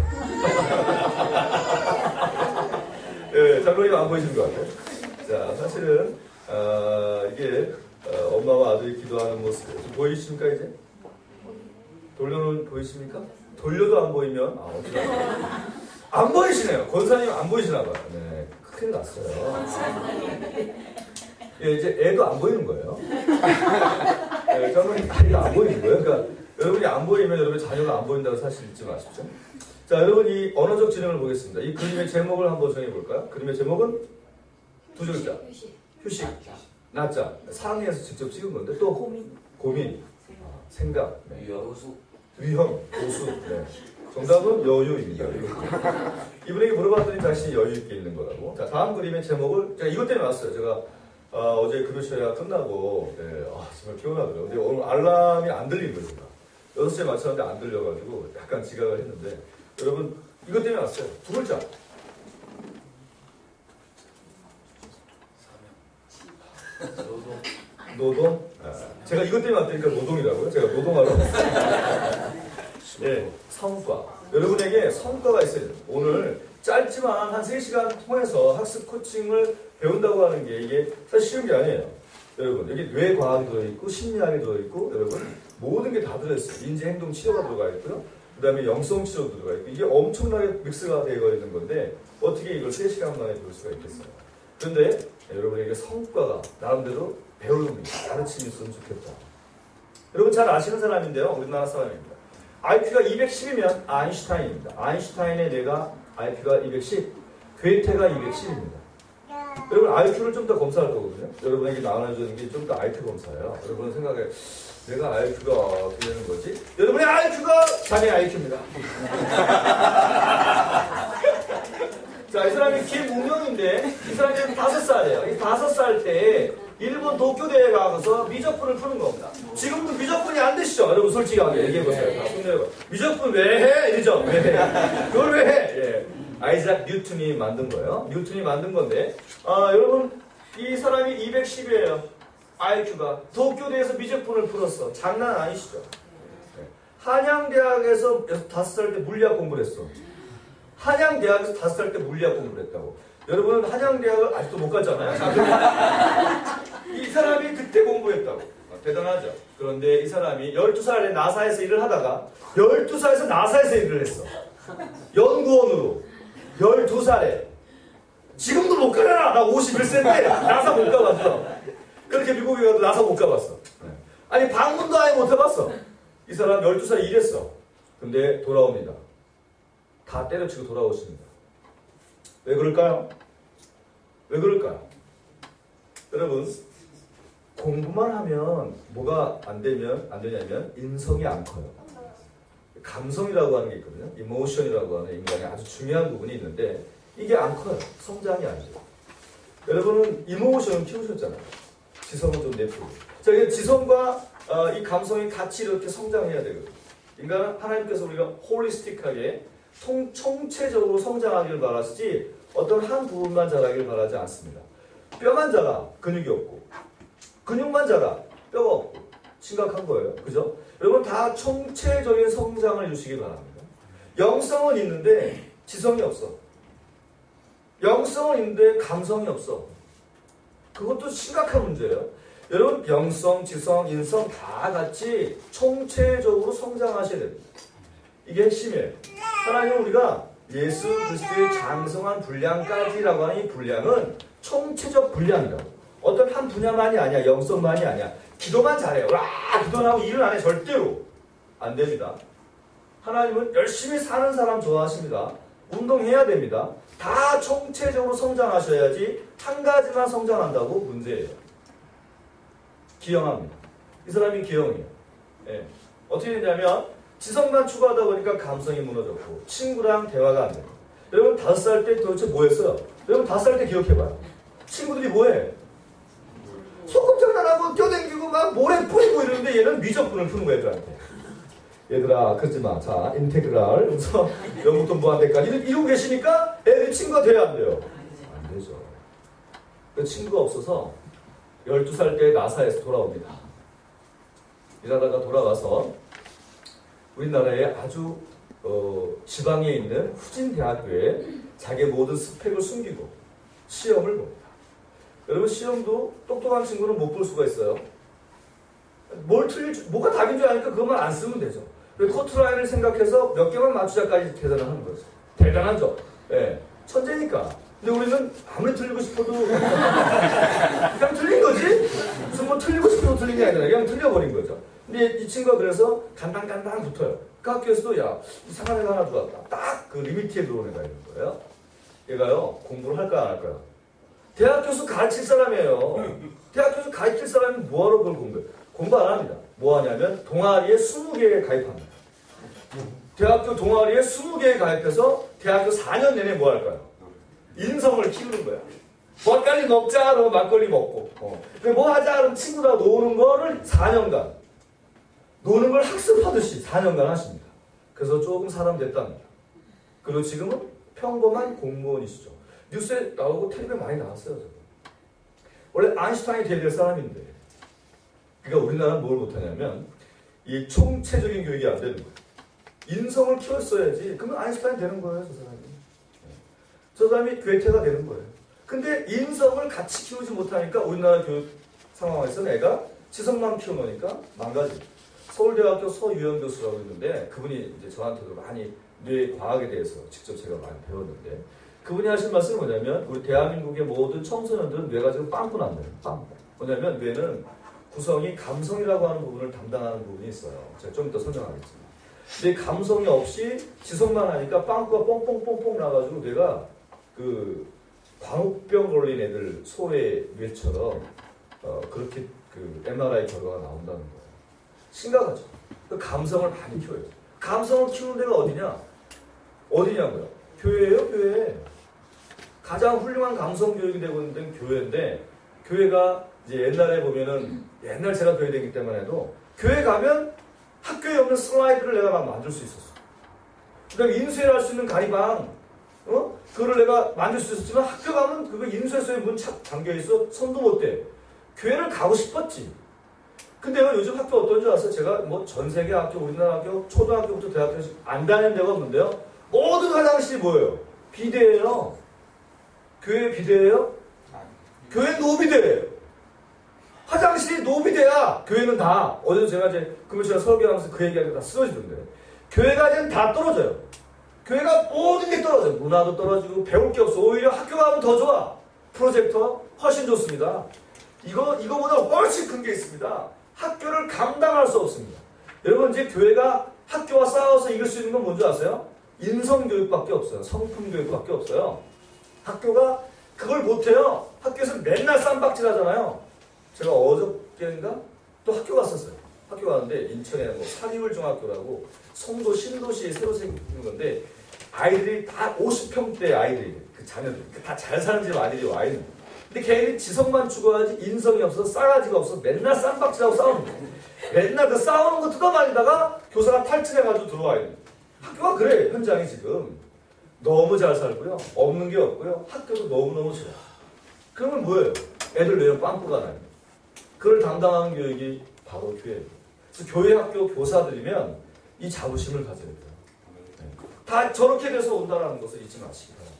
네, 장로님 안 보이시는 것 같아요. 자, 사실은 이게 엄마와 아들이 기도하는 모습 보이십니까 이제? 돌려놓은 보이십니까? 돌려도 안 보이면 어떡하나? 안 보이시네요. 권사님 안 보이시나 봐요. 네, 큰일 났어요. 예, 이제 애도 안 보이는 거예요. 네, 장로님 아이가 안 보이는 거예요. 그러니까 여러분이 안 보이면 여러분 자녀가 안 보인다는 사실 잊지 마십시오. 자, 여러분 이 언어적 지능을 보겠습니다. 이 그림의 제목을 한번 정해볼까요? 그림의 제목은 두 글자. 휴식. 낮자. 상해에서 직접 찍은 건데 또 고민. 생각. 네. 위험. 도수. 네. 정답은 여유입니다. 이분에게 물어봤더니 자신이 여유 있게 있는 거라고. 자, 다음 그림의 제목을 제가 이것 때문에 왔어요. 제가 어제 금요초회가 끝나고 정말 피곤하더라고요. 근데 오늘 알람이 안 들린 거예요. 제가 6시에 맞췄는데 안 들려가지고 약간 지각을 했는데 여러분 이것 때문에 왔어요. 두 글자. 노동? 제가 이것 때문에 왔다니까 노동이라고요? 제가 노동하러? 네, 성과. 여러분에게 성과가 있어야 돼요. 오늘 짧지만 한 3시간 통해서 학습 코칭을 배운다고 하는 게 이게 사실 쉬운 게 아니에요. 여러분, 여기 뇌과학이 들어있고, 심리학이 들어있고, 여러분, 모든 게 다 들어있어요. 인지행동치료가 들어가 있고요. 그 다음에 영성치료도 들어가 있고, 이게 엄청나게 믹스가 되어 있는 건데, 어떻게 이걸 3시간 만에 배울 수가 있겠어요. 그런데 여러분에게 성과가 나름대로 배우는 가르침이 있으면 좋겠다. 여러분 잘 아시는 사람인데요. 우리나라 사람입니다. IQ가 210이면 아인슈타인입니다. 아인슈타인의 뇌가 IQ가 210, 괴테가 210입니다. 여러분 IQ를 좀 더 검사할 거거든요. 여러분에게 나눠주는 게 좀 더 IQ 검사예요. 여러분 생각해, 내가 IQ가 어떻게 되는 거지? 여러분의 IQ가 자네 IQ입니다. 자, 이 사람이 김웅영인데 이 사람이 5살이에요. 이 5살 때 일본 도쿄대에 가서 미적분을 푸는 겁니다. 지금도 미적분이 안 되시죠? 여러분 솔직하게 얘기해보세요. 미적분 왜 해? 이러죠? 왜 해? 그걸 왜 해? 예. 아이작 뉴턴이 만든 거예요. 뉴턴이 만든 건데 여러분 이 사람이 210이에요. IQ가 도쿄대에서 미적분을 풀었어. 장난 아니시죠? 예. 한양대학에서 5살 때 물리학 공부를 했어. 한양대학에서 5살 때 물리학 공부를 했다고. 여러분은 한양대학을 아직도 못 갔잖아요. 이 사람이 그때 공부했다고. 대단하죠. 그런데 이 사람이 12살에 나사에서 일을 하다가 12살에서 나사에서 일을 했어. 연구원으로 12살에. 지금도 못 가잖아. 나 51세인데 나사 못 가봤어. 그렇게 미국에 가도 나사 못 가봤어. 아니 방문도 아예 못 해봤어. 이 사람 12살에 일했어. 근데 돌아옵니다. 다 때려치고 돌아오십니다. 왜 그럴까요? 왜 그럴까요? 여러분, 공부만 하면 뭐가 안 되냐면 인성이 안 커요. 감성이라고 하는 게 있거든요. 이모션이라고 하는 인간의 아주 중요한 부분이 있는데 이게 안 커요. 성장이 안 돼요. 여러분은 이모션을 키우셨잖아요. 지성을 좀 내프고. 자, 이 지성과 이 감성이 같이 이렇게 성장해야 되거든요. 인간은 하나님께서 우리가 홀리스틱하게 총체적으로 성장하기를 바라시지 어떤 한 부분만 자라기를 바라지 않습니다. 뼈만 자라 근육이 없고 근육만 자라 뼈가 없고 심각한 거예요. 그죠? 여러분 다 총체적인 성장을 해주시기 바랍니다. 영성은 있는데 지성이 없어. 영성은 있는데 감성이 없어. 그것도 심각한 문제예요. 여러분 영성, 지성, 인성 다 같이 총체적으로 성장하셔야 됩니다. 이게 핵심이에요. 하나님은 우리가 예수 그리스도의 장성한 분량까지라고 하는 이 분량은 총체적 분량이라고. 어떤 한 분야만이 아니야. 영성만이 아니야. 기도만 잘해요. 와 기도는 하고 일은 안 해. 절대로 안 됩니다. 하나님은 열심히 사는 사람 좋아하십니다. 운동해야 됩니다. 다 총체적으로 성장하셔야지 한 가지만 성장한다고 문제예요. 기형합니다. 이 사람이 기형이에요. 예. 어떻게 되냐면 지성만 추구하다 보니까 감성이 무너졌고 친구랑 대화가 안 돼요. 여러분 5살 때 도대체 뭐 했어요? 여러분 5살 때 기억해봐요. 친구들이 뭐해? 소꿉장난하고 껴댕기고 막 모래 뿌리고 이러는데 얘는 미적분을 푸는 거야 애들한테. 얘들아 그러지 마. 자 인테그랄 그래서 0부터 무한대까지 이러고 계시니까 애들이 친구가 돼야 안 돼요? 안 되죠. 그 친구가 없어서 12살 때 나사에서 돌아옵니다. 일하다가 돌아와서 우리나라의 아주 지방에 있는 후진 대학교에 자기의 모든 스펙을 숨기고 시험을 봅니다. 여러분 시험도 똑똑한 친구는 못 볼 수가 있어요. 뭐가 답인 줄 아니까 그것만 안 쓰면 되죠. 커트라인을 생각해서 몇 개만 맞추자까지 계산하는 거죠. 대단하죠. 예, 천재니까. 근데 우리는 아무리 틀리고 싶어도 그냥 틀린 거지? 무슨 뭐 틀리고 싶어도 틀린 게 아니라 그냥 틀려버린 거죠. 근데 이 친구가 그래서 간당간당 붙어요. 그 학교에서도 야 이상한 애가 하나 들어왔다. 딱 그 리미트에 들어온 애가 있는 거예요. 얘가요 공부를 할까 안 할까요? 대학 교수 가르칠 사람이에요. 대학 교수 가르칠 사람이 뭐하러 그걸 공부해요? 공부 안 합니다. 뭐 하냐면 동아리에 20개에 가입합니다. 대학교 동아리에 20개에 가입해서 대학교 4년 내내 뭐 할까요? 인성을 키우는 거야. 막걸리 먹자 그러면 막걸리 먹고 뭐 하자 그러면 친구랑 노는 거를 4년간 노는 걸 학습하듯이 4년간 하십니다. 그래서 조금 사람 됐답니다. 그리고 지금은 평범한 공무원이시죠. 뉴스에 나오고 텔레비에 많이 나왔어요. 저는. 원래 아인슈타인이 돼야 될 사람인데 그러니까 우리나라는 뭘 못하냐면 이 총체적인 교육이 안 되는 거예요. 인성을 키웠어야지. 그러면 아인슈타인 되는 거예요. 저 사람이. 저 사람이 괴테가 되는 거예요. 근데 인성을 같이 키우지 못하니까 우리나라 교육 상황에서 애가 지성만 키워놓으니까 망가집니다. 서울대학교 서유영 교수라고 있는데 그분이 이제 저한테도 많이 뇌 과학에 대해서 직접 제가 많이 배웠는데 그분이 하신 말씀이 뭐냐면 우리 대한민국의 모든 청소년들은 뇌가 지금 빵꾸 난다요. 빵꾸. 뭐냐면 뇌는 구성이 감성이라고 하는 부분을 담당하는 부분이 있어요. 제가 좀 이따 설명하겠지만. 근데 감성이 없이 지성만 하니까 빵꾸가 뽕뽕뽕뽕 나가지고 뇌가 그 광우병 걸린 애들 소의 뇌처럼 그렇게 그 MRI 결과가 나온다는 거예요. 심각하죠. 그 감성을 많이 키워요. 감성을 키우는 데가 어디냐? 어디냐고요? 교회예요, 교회. 가장 훌륭한 감성 교육이 되고 있는 데는 교회인데 교회가 이제 옛날에 보면은 옛날 제가 교회 다니기 때문에 해도 교회 가면 학교에 없는 슬라이드를 내가 막 만들 수 있었어. 그다음에 인쇄를 할 수 있는 가리방, 그거를 내가 만들 수 있었지만 학교 가면 그거 인쇄소에 문 잠겨 있어. 손도 못 대. 교회를 가고 싶었지. 근데 요즘 학교 어떤 줄 아세요? 제가 뭐 전 세계 학교, 우리나라 학교, 초등학교부터 대학교에서 안 다니는 데가 없는데요. 모든 화장실이 뭐예요? 비대예요. 교회 비대예요? 교회 노비대예요. 화장실이 노비대야. 교회는 다. 어제 제가 이제 금요일에 설교하면서 그 얘기하니까 다 쓰러지던데. 교회가 이제 다 떨어져요. 교회가 모든 게 떨어져요. 문화도 떨어지고 배울 게 없어. 오히려 학교 가면 더 좋아. 프로젝터 훨씬 좋습니다. 이거보다 훨씬 큰 게 있습니다. 학교를 감당할 수 없습니다. 여러분 이제 교회가 학교와 싸워서 이길 수 있는 건 뭔지 아세요? 인성교육밖에 없어요. 성품교육밖에 없어요. 학교가 그걸 못해요. 학교에서 맨날 쌈박질 하잖아요. 제가 어저께인가 또 학교 갔었어요. 학교 갔는데 인천에 뭐 사리울 중학교라고 송도 신도시에 새로 생긴 건데 아이들이 다 50평대 아이들이 그 자녀들 다 잘 사는 집 아이들이 와 있는. 근데 걔네들이 지성만 추구하지 인성이 없어서 싸가지가 없어서 맨날 쌈박질하고 싸우는 거예요. 맨날 그 싸우는 거 뜯어말리다가 교사가 탈출해가지고 들어와 있는. 학교가 그래 현장이 지금 너무 잘 살고요. 없는 게 없고요. 학교도 너무너무 좋아. 그러면 뭐예요? 애들 내용 빵꾸가 나요. 그걸 담당하는 교육이 바로 교회예요. 그래서 교회 학교 교사들이면 이 자부심을 가져야 돼요. 다 저렇게 돼서 온다는 것을 잊지 마시기 바랍니다.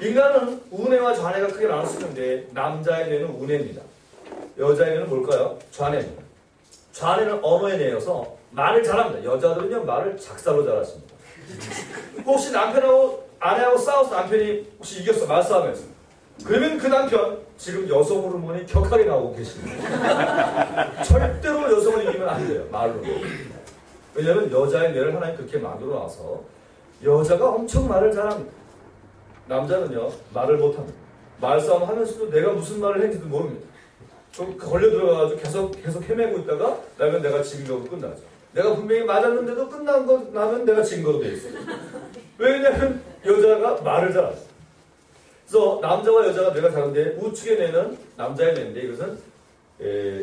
인간은 우뇌와 좌뇌가 크게 나눌 수 있는데 남자의 뇌는 우뇌입니다. 여자의 뇌는 뭘까요? 좌뇌입니다. 좌뇌는 언어의 뇌여서 말을 잘합니다. 여자들은요 말을 작살로 잘하십니다. 혹시 남편하고 아내하고 싸워서 남편이 혹시 이겼어 말싸움에서 그러면 그 남편 지금 여성 호르몬이 격하게 나오고 계십니다. 절대로 여성을 이기면 안 돼요. 말로. 왜냐하면 여자의 뇌를 하나님 그렇게 만들어 놔서 여자가 엄청 말을 잘합니다. 남자는요 말을 못합니다. 말싸움 하면서도 내가 무슨 말을 했는지도 모릅니다. 좀 걸려 들어가가지고 계속 헤매고 있다가 나면 내가 진 거로 끝나죠. 내가 분명히 맞았는데도 끝난 거 나면 내가 진 거로 돼 있어요. 왜냐면 여자가 말을 잘하죠. 그래서 남자와 여자가 뇌가 다른데 우측의 뇌는 남자의 뇌인데 이것은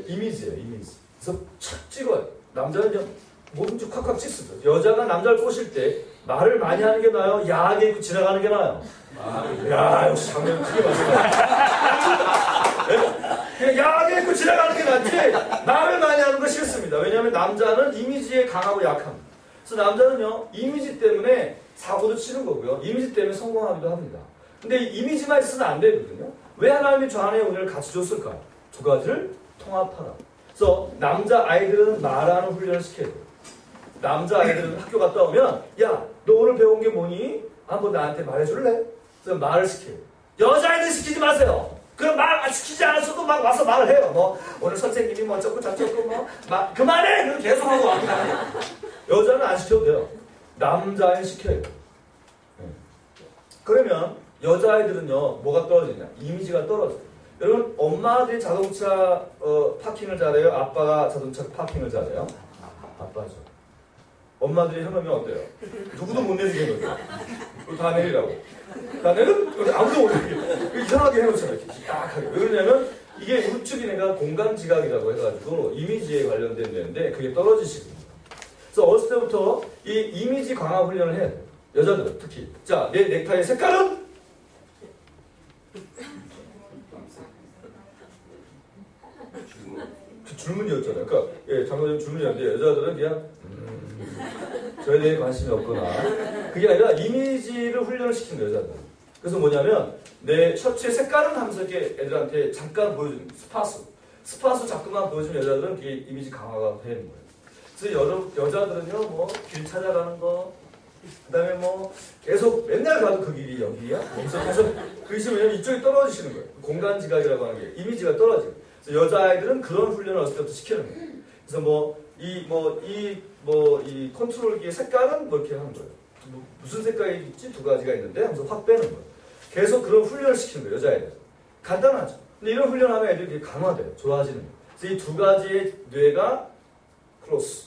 이미지예요. 이미지. 그래서 착 찍어요. 남자는 뭐든지 콱콱 찍습니다. 여자가 남자를 꼬실 때 말을 많이 하는 게 나아요? 야하게 입고 지나가는 게 나아요? 야 역시 장면 크게 맞습니다. 그냥 야하게 입고 지나가는 게 낫지 말을 많이 하는 거 싫습니다. 왜냐하면 남자는 이미지에 강하고 약합니다. 그래서 남자는요 이미지 때문에 사고도 치는 거고요. 이미지 때문에 성공하기도 합니다. 근데 이미지만 있으면 안 되거든요. 왜 하나님이 좌뇌의 운을 같이 줬을까요? 두 가지를 통합하라. 그래서 남자 아이들은 말하는 훈련을 시켜야 돼요. 남자 아이들은 학교 갔다 오면 야, 너 오늘 배운 게 뭐니? 한번 나한테 말해줄래? 그래서 말을 시켜요. 여자아이들 시키지 마세요. 그럼 말 시키지 않았어도 막 와서 말을 해요. 뭐 오늘 선생님이 뭐 어쩌고 저쩌고 뭐 그만해! 그럼 계속 하고 합니다. 여자는 안 시켜도 돼요. 남자아이는 시켜야 돼요. 그러면 여자아이들은요 뭐가 떨어지냐? 이미지가 떨어져요. 여러분 엄마들이 자동차 파킹을 잘해요? 아빠가 자동차 파킹을 잘해요? 아빠죠. 엄마들이 해놓으면 어때요? 누구도 못 내리게 해놓죠. 다 내리라고. 다 내리면 아무도 못 내리게. 이상하게 해놓잖아요. 이렇게 딱하게. 왜 그러냐면 이게 우측이 내가 공간지각이라고 해가지고 이미지에 관련된 데인데 그게 떨어지시거든요. 그래서 어렸을 때부터 이 이미지 강화 훈련을 해야 돼요. 여자들은 특히. 자, 내 넥타이의 색깔은? 줄무늬였잖아요. 그러니까 예, 장모님 줄무늬였는데 여자들은 그냥 저에 대해 관심이 없거나 그게 아니라 이미지를 훈련을 시킨 거예요. 여자들은. 그래서 뭐냐면 내 셔츠의 색깔은 하면서 이렇게 애들한테 잠깐 보여주는 스파수 자꾸만 보여주면 여자들은 그게 이미지 강화가 되는 거예요. 그래서 여자들은요 뭐 길 찾아가는 거 그다음에 뭐 계속 맨날 가도 그 길이 여기야? 계속 그러시면 이쪽이 떨어지시는 거예요. 공간지각이라고 하는 게 이미지가 떨어져요. 그래서 여자아이들은 그런 훈련을 어렸을 때부터 시키는 거예요. 그래서 이 컨트롤기의 색깔은 뭐 이렇게 하는 거예요. 무슨 색깔이 있지? 두 가지가 있는데 하면서 확 빼는 거예요. 계속 그런 훈련을 시키는 거예요. 여자애들. 간단하죠. 근데 이런 훈련하면 애들이 강화돼요. 좋아지는 거예요. 그래서 이 두 가지의 뇌가 크로스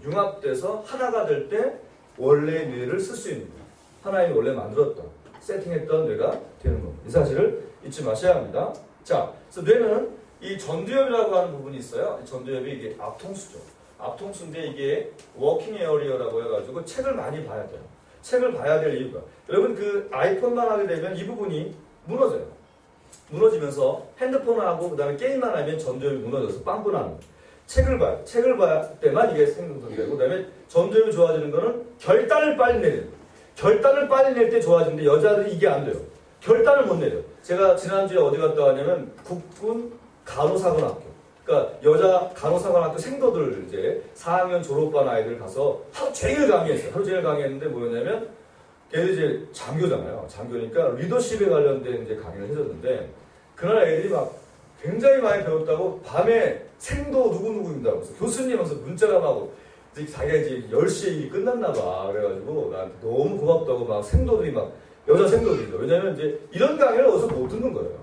융합돼서 하나가 될 때 원래의 뇌를 쓸 수 있는 거예요. 하나님이 원래 만들었던 세팅했던 뇌가 되는 겁니다. 이 사실을 잊지 마셔야 합니다. 자, 그래서 뇌는 이 전두엽이라고 하는 부분이 있어요. 전두엽이 이게 앞통수죠. 앞통수인데 이게 워킹 에어리어라고 해가지고 책을 많이 봐야 돼요. 책을 봐야 될 이유가 여러분 그 아이폰만 하게 되면 이 부분이 무너져요. 무너지면서 핸드폰을 하고 그 다음에 게임만 하면 전두엽이 무너져서 빵꾸 나는 거예요. 책을 봐요. 책을 봐야 때만 이게 생성되고 그 다음에 전두엽이 좋아지는 거는 결단을 빨리 내는 거예요. 결단을 빨리 낼 때 좋아지는데 여자들이 이게 안 돼요. 결단을 못 내요. 제가 지난주에 어디 갔다 왔냐면 국군 간호사관학교. 그러니까 여자 간호사관학교 생도들 이제 4학년 졸업반 아이들 가서 하루 종일 강의했어요. 하루 종일 강의했는데 뭐였냐면 걔들 이제 장교잖아요. 장교니까 리더십에 관련된 이제 강의를 해줬는데 그날 애들이 막 굉장히 많이 배웠다고 밤에 생도 누구누구입니다. 그래서 교수님 하면서 문자가 막 자기가 이제 10시에 일이 끝났나 봐. 그래가지고 나한테 너무 고맙다고 막 생도들이 막 여자 생각이죠. 왜냐면 이제 이런 강의를 어디서 못 듣는 거예요.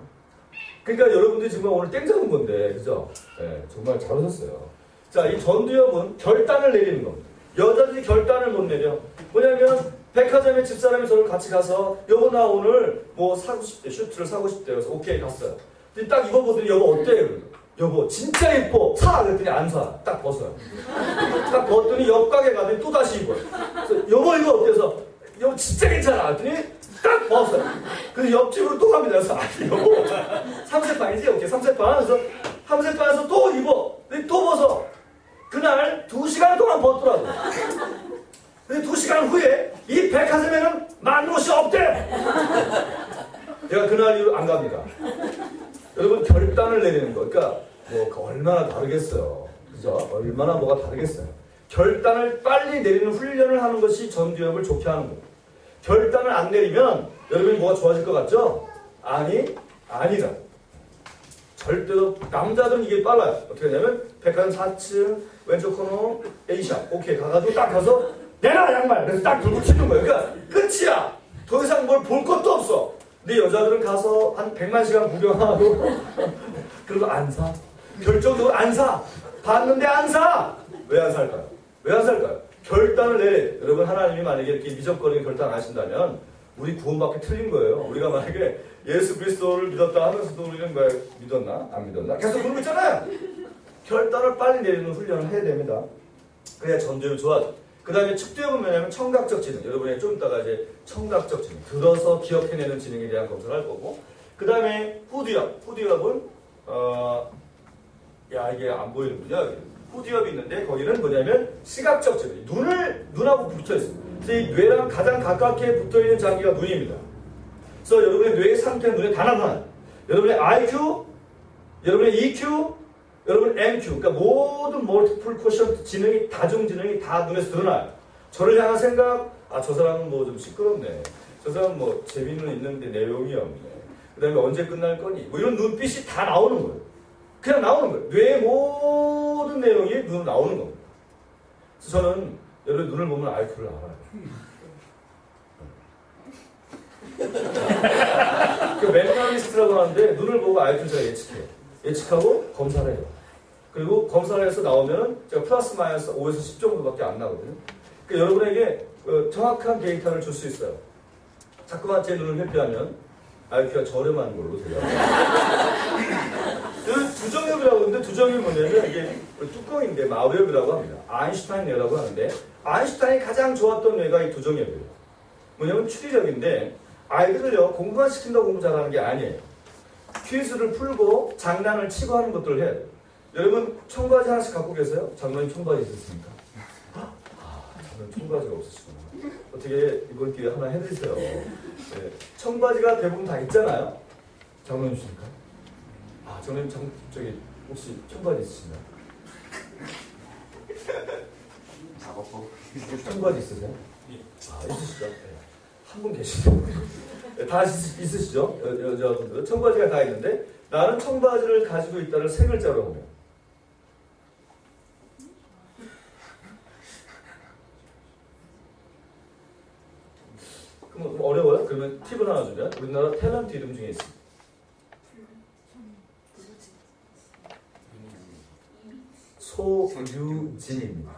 그러니까 여러분들이 정말 오늘 땡 잡은 건데, 그죠? 네, 정말 잘하셨어요. 자, 이 전두엽은 결단을 내리는 겁니다. 여자들이 결단을 못 내려. 뭐냐면, 백화점에 집사람이 저를 같이 가서, 여보, 나 오늘 뭐 사고 싶대, 슈트를 사고 싶대. 그래서 오케이, 갔어요. 근데 딱 입어보더니, 여보, 어때? 여보, 진짜 예뻐. 사! 그랬더니 안 사. 딱 벗어요. 딱 벗더니 옆 가게 가더니 또 다시 입어요. 그래서 여보, 이거 어때서? 여보, 진짜 괜찮아. 그랬더니 딱 벗어요. 그래서 옆집으로 또 갑니다. 그래서 여보, 3세판이지? 오케이, 3세판. 그래서 3세판에서 또 입어. 근데 또 벗어. 그날 2시간 동안 벗더라고. 근데 2시간 후에 이 백화점에는 만롯이 없대. 내가 그날 이후로 안 갑니다. 여러분, 결단을 내리는 거. 그러니까 뭐 얼마나 다르겠어요. 그죠? 얼마나 뭐가 다르겠어요. 결단을 빨리 내리는 훈련을 하는 것이 전두엽을 좋게 하는 거예요. 결단을 안 내리면 여러분이 뭐가 좋아질 것 같죠? 아니다. 절대로 남자들은 이게 빨라요. 어떻게 하냐면 백화점 4층 왼쪽 코너 A샵 오케이 가가지고 딱 가서 내놔 양말 그래서 딱 들고 튀는 거예요. 그러니까 끝이야. 더 이상 뭘 볼 것도 없어. 근데 여자들은 가서 한 100만 시간 구경하고 그래도 안 사. 결정적으로 안 사. 봤는데 안 사. 왜 안 살까요? 왜 안 살까요? 결단을 내려. 여러분, 하나님이 만약에 이렇게 미적거리게 결단 안 하신다면 우리 구원받기 틀린 거예요. 우리가 만약에 예수 그리스도를 믿었다 하면서도 우리는 왜 믿었나? 안 믿었나? 계속 그러고 있잖아요. 결단을 빨리 내리는 훈련을 해야 됩니다. 그래야 전두엽이 좋아져. 그 다음에 측두엽은 뭐냐면 청각적 지능. 여러분이 좀 이따가 이제 청각적 지능. 들어서 기억해내는 지능에 대한 검사를 할 거고. 그 다음에 후두엽. 후두엽은, 이게 안 보이는군요. 후두엽이 있는데 거기는 뭐냐면 시각적 지능. 눈하고 붙어 있습니다. 그래서 이 뇌랑 가장 가깝게 붙어 있는 장기가 눈입니다. 그래서 여러분의 뇌의 상태는 눈에 다 나타나요. 여러분의 IQ, 여러분의 EQ, 여러분 MQ, 그러니까 모든 멀티플 쿼션트 지능이, 다중 지능이 다 눈에서 드러나요. 저를 향한 생각, 저 사람은 뭐 좀 시끄럽네. 저 사람은 뭐 재미는 있는데 내용이 없네. 그 다음에 언제 끝날 거니? 뭐 이런 눈빛이 다 나오는 거예요. 그냥 나오는 거예요. 뇌의 모든 내용이 눈으로 나오는 겁니다. 그래서 저는 여러분 눈을 보면 IQ를 알아요. 그 멘탈리스트라고 하는데 눈을 보고 IQ를 제가 예측해요. 예측하고 검사를 해요. 그리고 검사를 해서 나오면 제가 플러스 마이너스 5에서 10 정도밖에 안 나거든요. 그러니까 여러분에게 정확한 데이터를 줄 수 있어요. 자꾸만 제 눈을 회피하면 IQ가 저렴한 걸로 돼요. 두정엽이라고 하는데 두정엽이 뭐냐면 이게 뚜껑인데 마우엽이라고 합니다. 아인슈타인 뇌라고 하는데 아인슈타인이 가장 좋았던 뇌가 이 두정엽이에요. 뭐냐면 추리력인데 아이들을요 공부만 시킨다고 공부 잘하는 게 아니에요. 퀴즈를 풀고 장난을 치고 하는 것들을 해야 돼요. 여러분 청바지 하나씩 갖고 계세요? 장모님 청바지 있으십니까? 저는 청바지가 없으시구나. 어떻게 이번 기회에 하나 해드리세요. 네. 청바지가 대부분 다 있잖아요. 장모님 주십니까? 장모님 저기 혹시 청바지 있으신가요? 작업복. 청바지 있으세요? 있으시죠? 네. 한 분 계시죠? 다 있으시죠? 여자분들 청바지가 다 있는데 나는 청바지를 가지고 있다를 세 글자로 하면 그럼 어려워요? 그러면 팁을 하나 주면 우리나라 탤런트 이름 중에 있습니다. 소유진입니다.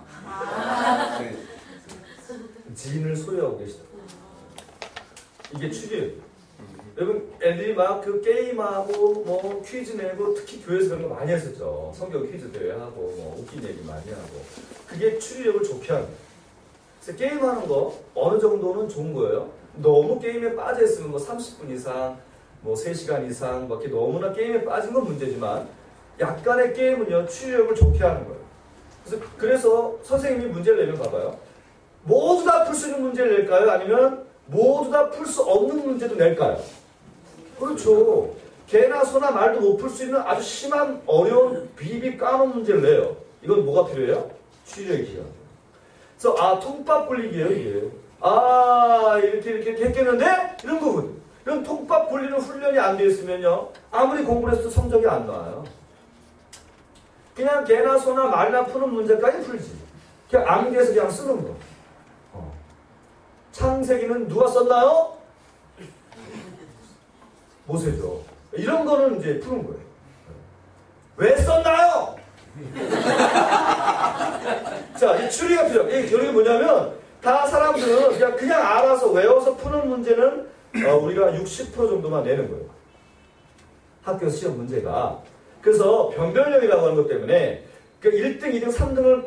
진을 소유하고 계시다. 이게 추리예요. 여러분 애들이 막 그 게임하고 뭐 퀴즈 내고 특히 교회에서 그런 거 많이 했었죠. 성경 퀴즈 대회하고 뭐 웃긴 얘기 많이 하고 그게 추리력을 좋게 하는 거예요. 그래서 게임하는 거 어느 정도는 좋은 거예요. 너무 게임에 빠져 있으면 뭐 30분 이상 뭐 3시간 이상 막 이렇게 너무나 게임에 빠진 건 문제지만 약간의 게임은요 추리력을 좋게 하는 거예요. 그래서 선생님이 문제를 내면 봐봐요. 모두 다 풀 수 있는 문제를 낼까요? 아니면 모두 다 풀 수 없는 문제도 낼까요? 그렇죠. 개나 소나 말도 못 풀 수 있는 아주 심한 어려운 비비 까놓은 문제를 내요. 이건 뭐가 필요해요? 추리력이 필요해요. 그래서 통밥 불리기예요 이게. 이렇게 했겠는데? 이런 거거든. 이런 통밥 불리는 훈련이 안 되어 있으면요 아무리 공부를 해도 성적이 안 나와요. 그냥 개나 소나 말나 푸는 문제까지 풀지. 그냥 암기해서 그냥 쓰는 거. 창세기는 누가 썼나요? 모세죠. 이런 거는 이제 푸는 거예요. 왜 썼나요? 자, 이 추리가 필요해요. 이 결국이 뭐냐면 다 사람들은 그냥 알아서 외워서 푸는 문제는 우리가 60% 정도만 내는 거예요. 학교 시험 문제가. 그래서 변별력이라고 하는 것 때문에 1등, 2등, 3등을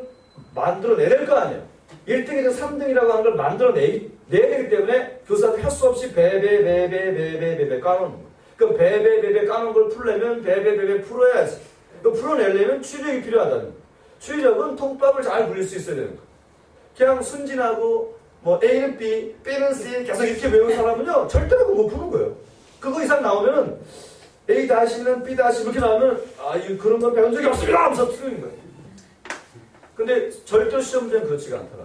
만들어내야 될 거 아니에요. 1등, 2등, 3등이라고 하는 걸 만들어내야 되기 때문에 교사한테 할 수 없이 배배 까놓는 거예요. 그럼 배배 까놓은 걸 풀려면 배배 풀어야지. 또 풀어내려면 추리력이 필요하다는 거예요. 추리력은 통밥을 잘 굴릴 수 있어야 되는 거예요. 그냥 순진하고 뭐 A는 B, B는 C 계속 이렇게 외우는 사람은요 절대로 못 푸는 거예요. 그거 이상 나오면은 A-는 B- 이렇게 나오면 그런 건 배운 적이 없습니다 하면서 틀리는 거예요. 근데 절대 시험 문제는 그렇지가 않더라.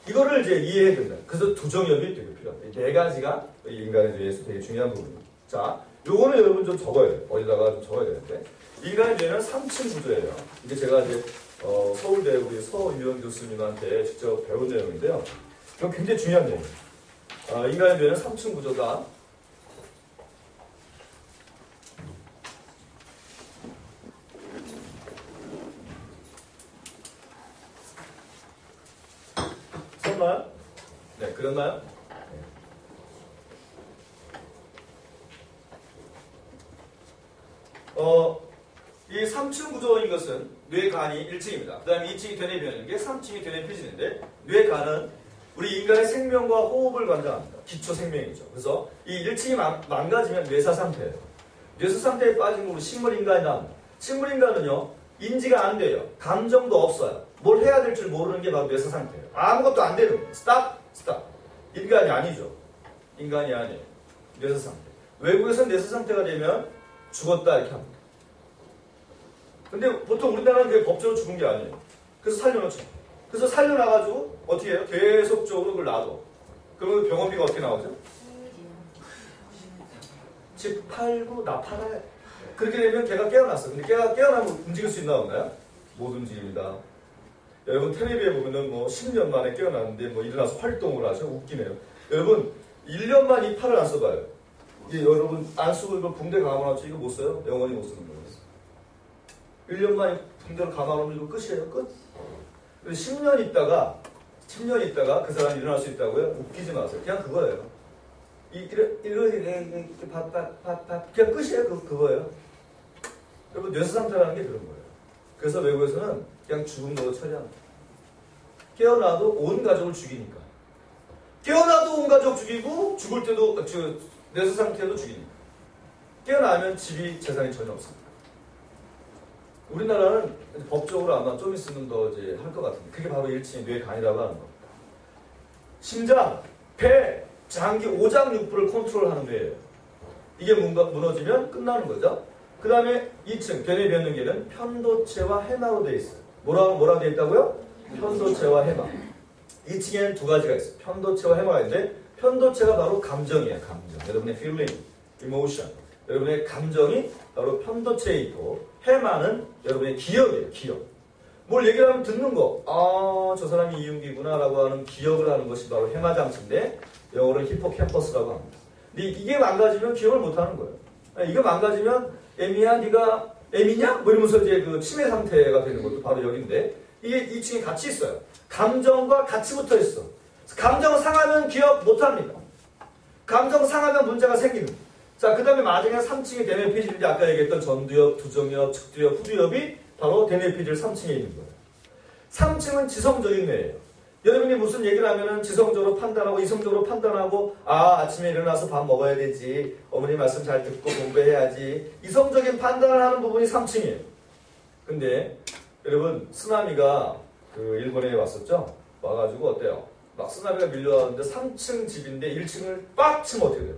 이거를 이제 이해해야 된다. 그래서 두정엽이 되게 필요합니다. 이 4가지가 인간의 뇌에서 되게 중요한 부분입니다. 자, 요거는 여러분 좀 적어야 돼요. 어디다가 좀 적어야 되는데 인간의 뇌는 3층 구조예요. 이게 제가 이제 서울대 우리 서유영 교수님한테 직접 배운 내용인데요. 이건 굉장히 중요한 내용이에요. 인간의 뇌는 3층 구조다. 썼나요? 네, 그랬나요? 이 3층 구조인 것은 뇌간이 1층입니다. 그 다음에 2층이 되뇌변인 게 3층이 되뇌피질인데 뇌간은 우리 인간의 생명과 호흡을 관장합니다. 기초 생명이죠. 그래서 이 1층이 망가지면 뇌사 상태예요. 뇌사 상태에 빠지면 우리 식물인간이 나옵니다. 식물인간은요 인지가 안 돼요. 감정도 없어요. 뭘 해야 될 줄 모르는 게 바로 뇌사 상태예요. 아무것도 안 되는 거예요. 스탑. 인간이 아니죠. 인간이 아니에요. 뇌사 상태. 외국에서는 뇌사 상태가 되면 죽었다 이렇게 합니다. 근데 보통 우리나라는 그게 법적으로 죽은 게 아니에요. 그래서 살려놓죠. 그래서 살려놔가지고 어떻게 해요? 계속적으로 그걸 놔둬. 그러면 병원비가 어떻게 나오죠? 집 팔고 나 팔아야. 그렇게 되면 걔가 깨어났어. 근데 걔가 깨어나면 움직일 수 있나 없나요? 못 움직입니다. 여러분 텔레비에 보면은 뭐 10년 만에 깨어났는데 뭐 일어나서 활동을 하죠. 웃기네요. 여러분 1년만 이 팔을 안 써봐요. 이게 여러분 안 쓰고 이거 붕대 감아놨죠. 이거 못 써요? 영원히 못 쓰는 거예요. 1년만 붕대로 감아놓으면 이거 끝이에요. 끝. 10년 있다가 그 사람이 일어날 수 있다고요? 웃기지 마세요. 그냥 그거예요. 이렇게 그냥 끝이에요. 그거예요. 여러분 뇌사 상태라는 게 그런 거예요. 그래서 외국에서는 그냥 죽은 거로 처리합니다. 깨어나도 온 가족을 죽이니까. 깨어나도 온 가족 죽이고 죽을 때도 뇌사 상태도 죽이니까. 깨어나면 집이 재산이 전혀 없습니다. 우리나라는 법적으로 아마 좀 있으면 더 이제 할 것 같은데 그게 바로 1층의 뇌간이라고 하는 겁니다. 심장, 폐, 장기, 오장육부를 컨트롤하는 뇌예요. 이게 무너지면 끝나는 거죠. 그 다음에 2층 되뇌변능계는 편도체와 해마로 되어 있어요. 뭐라고 되어 있다고요? 편도체와 해마. 2층에는 2가지가 있어요. 편도체와 해마가 있는데 편도체가 바로 감정이에요. 감정. 여러분의 feeling, emotion. 여러분의 감정이 바로 편도체에 있고 해마는 여러분의 기억이에요. 기억. 뭘 얘기를 하면 듣는 거. 저 사람이 이윤기구나 라고 하는 기억을 하는 것이 바로 해마장치인데 영어로는 히포캠퍼스라고 합니다. 근데 이게 망가지면 기억을 못하는 거예요. 이거 망가지면 애미야 네가 애미냐? 뭐 이러면서 이제 그 치매 상태가 되는 것도 바로 여기인데 이게 2층에 같이 있어요. 감정과 같이 붙어 있어. 감정 상하면 기억 못합니다. 감정 상하면 문제가 생기는 거예요. 자, 그 다음에 마지막에 3층에 대뇌피질인데 아까 얘기했던 전두엽, 두정엽, 측두엽, 후두엽이 바로 대뇌피질 3층에 있는 거예요. 3층은 지성적인 뇌예요. 여러분이 무슨 얘기를 하면은 지성적으로 판단하고 이성적으로 판단하고 아침에 일어나서 밥 먹어야 되지. 어머니 말씀 잘 듣고 공부해야지. 이성적인 판단을 하는 부분이 3층이에요. 근데 여러분 쓰나미가 그 일본에 왔었죠? 와가지고 어때요? 막 쓰나미가 밀려왔는데 3층 집인데 1층을 빡 치면 어떻게 돼요?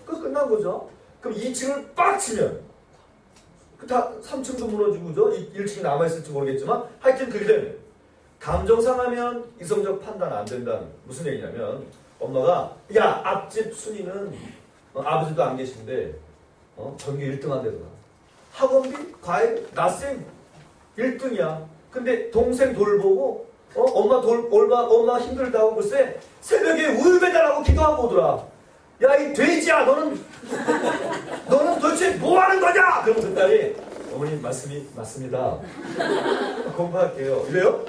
끝난 거죠. 그럼 2층을 빡 치면 다 3층도 무너지고죠. 1층이 남아있을지 모르겠지만 하여튼 그게 되네. 감정 상하면 이성적 판단 안 된다는 무슨 얘기냐면 엄마가 야 앞집 순이는 아버지도 안 계신데 전교 1등 한대더라. 학원비, 과외, 나쌤 1등이야. 근데 동생 돌보고 엄마 힘들다고 글쎄 새벽에 우유 배달하고 기도하고 오더라. 야, 이 돼지야, 너는 도대체 뭐 하는 거냐? 그러면 그 딸이, 어머님 말씀이 맞습니다. 공부할게요. 이래요?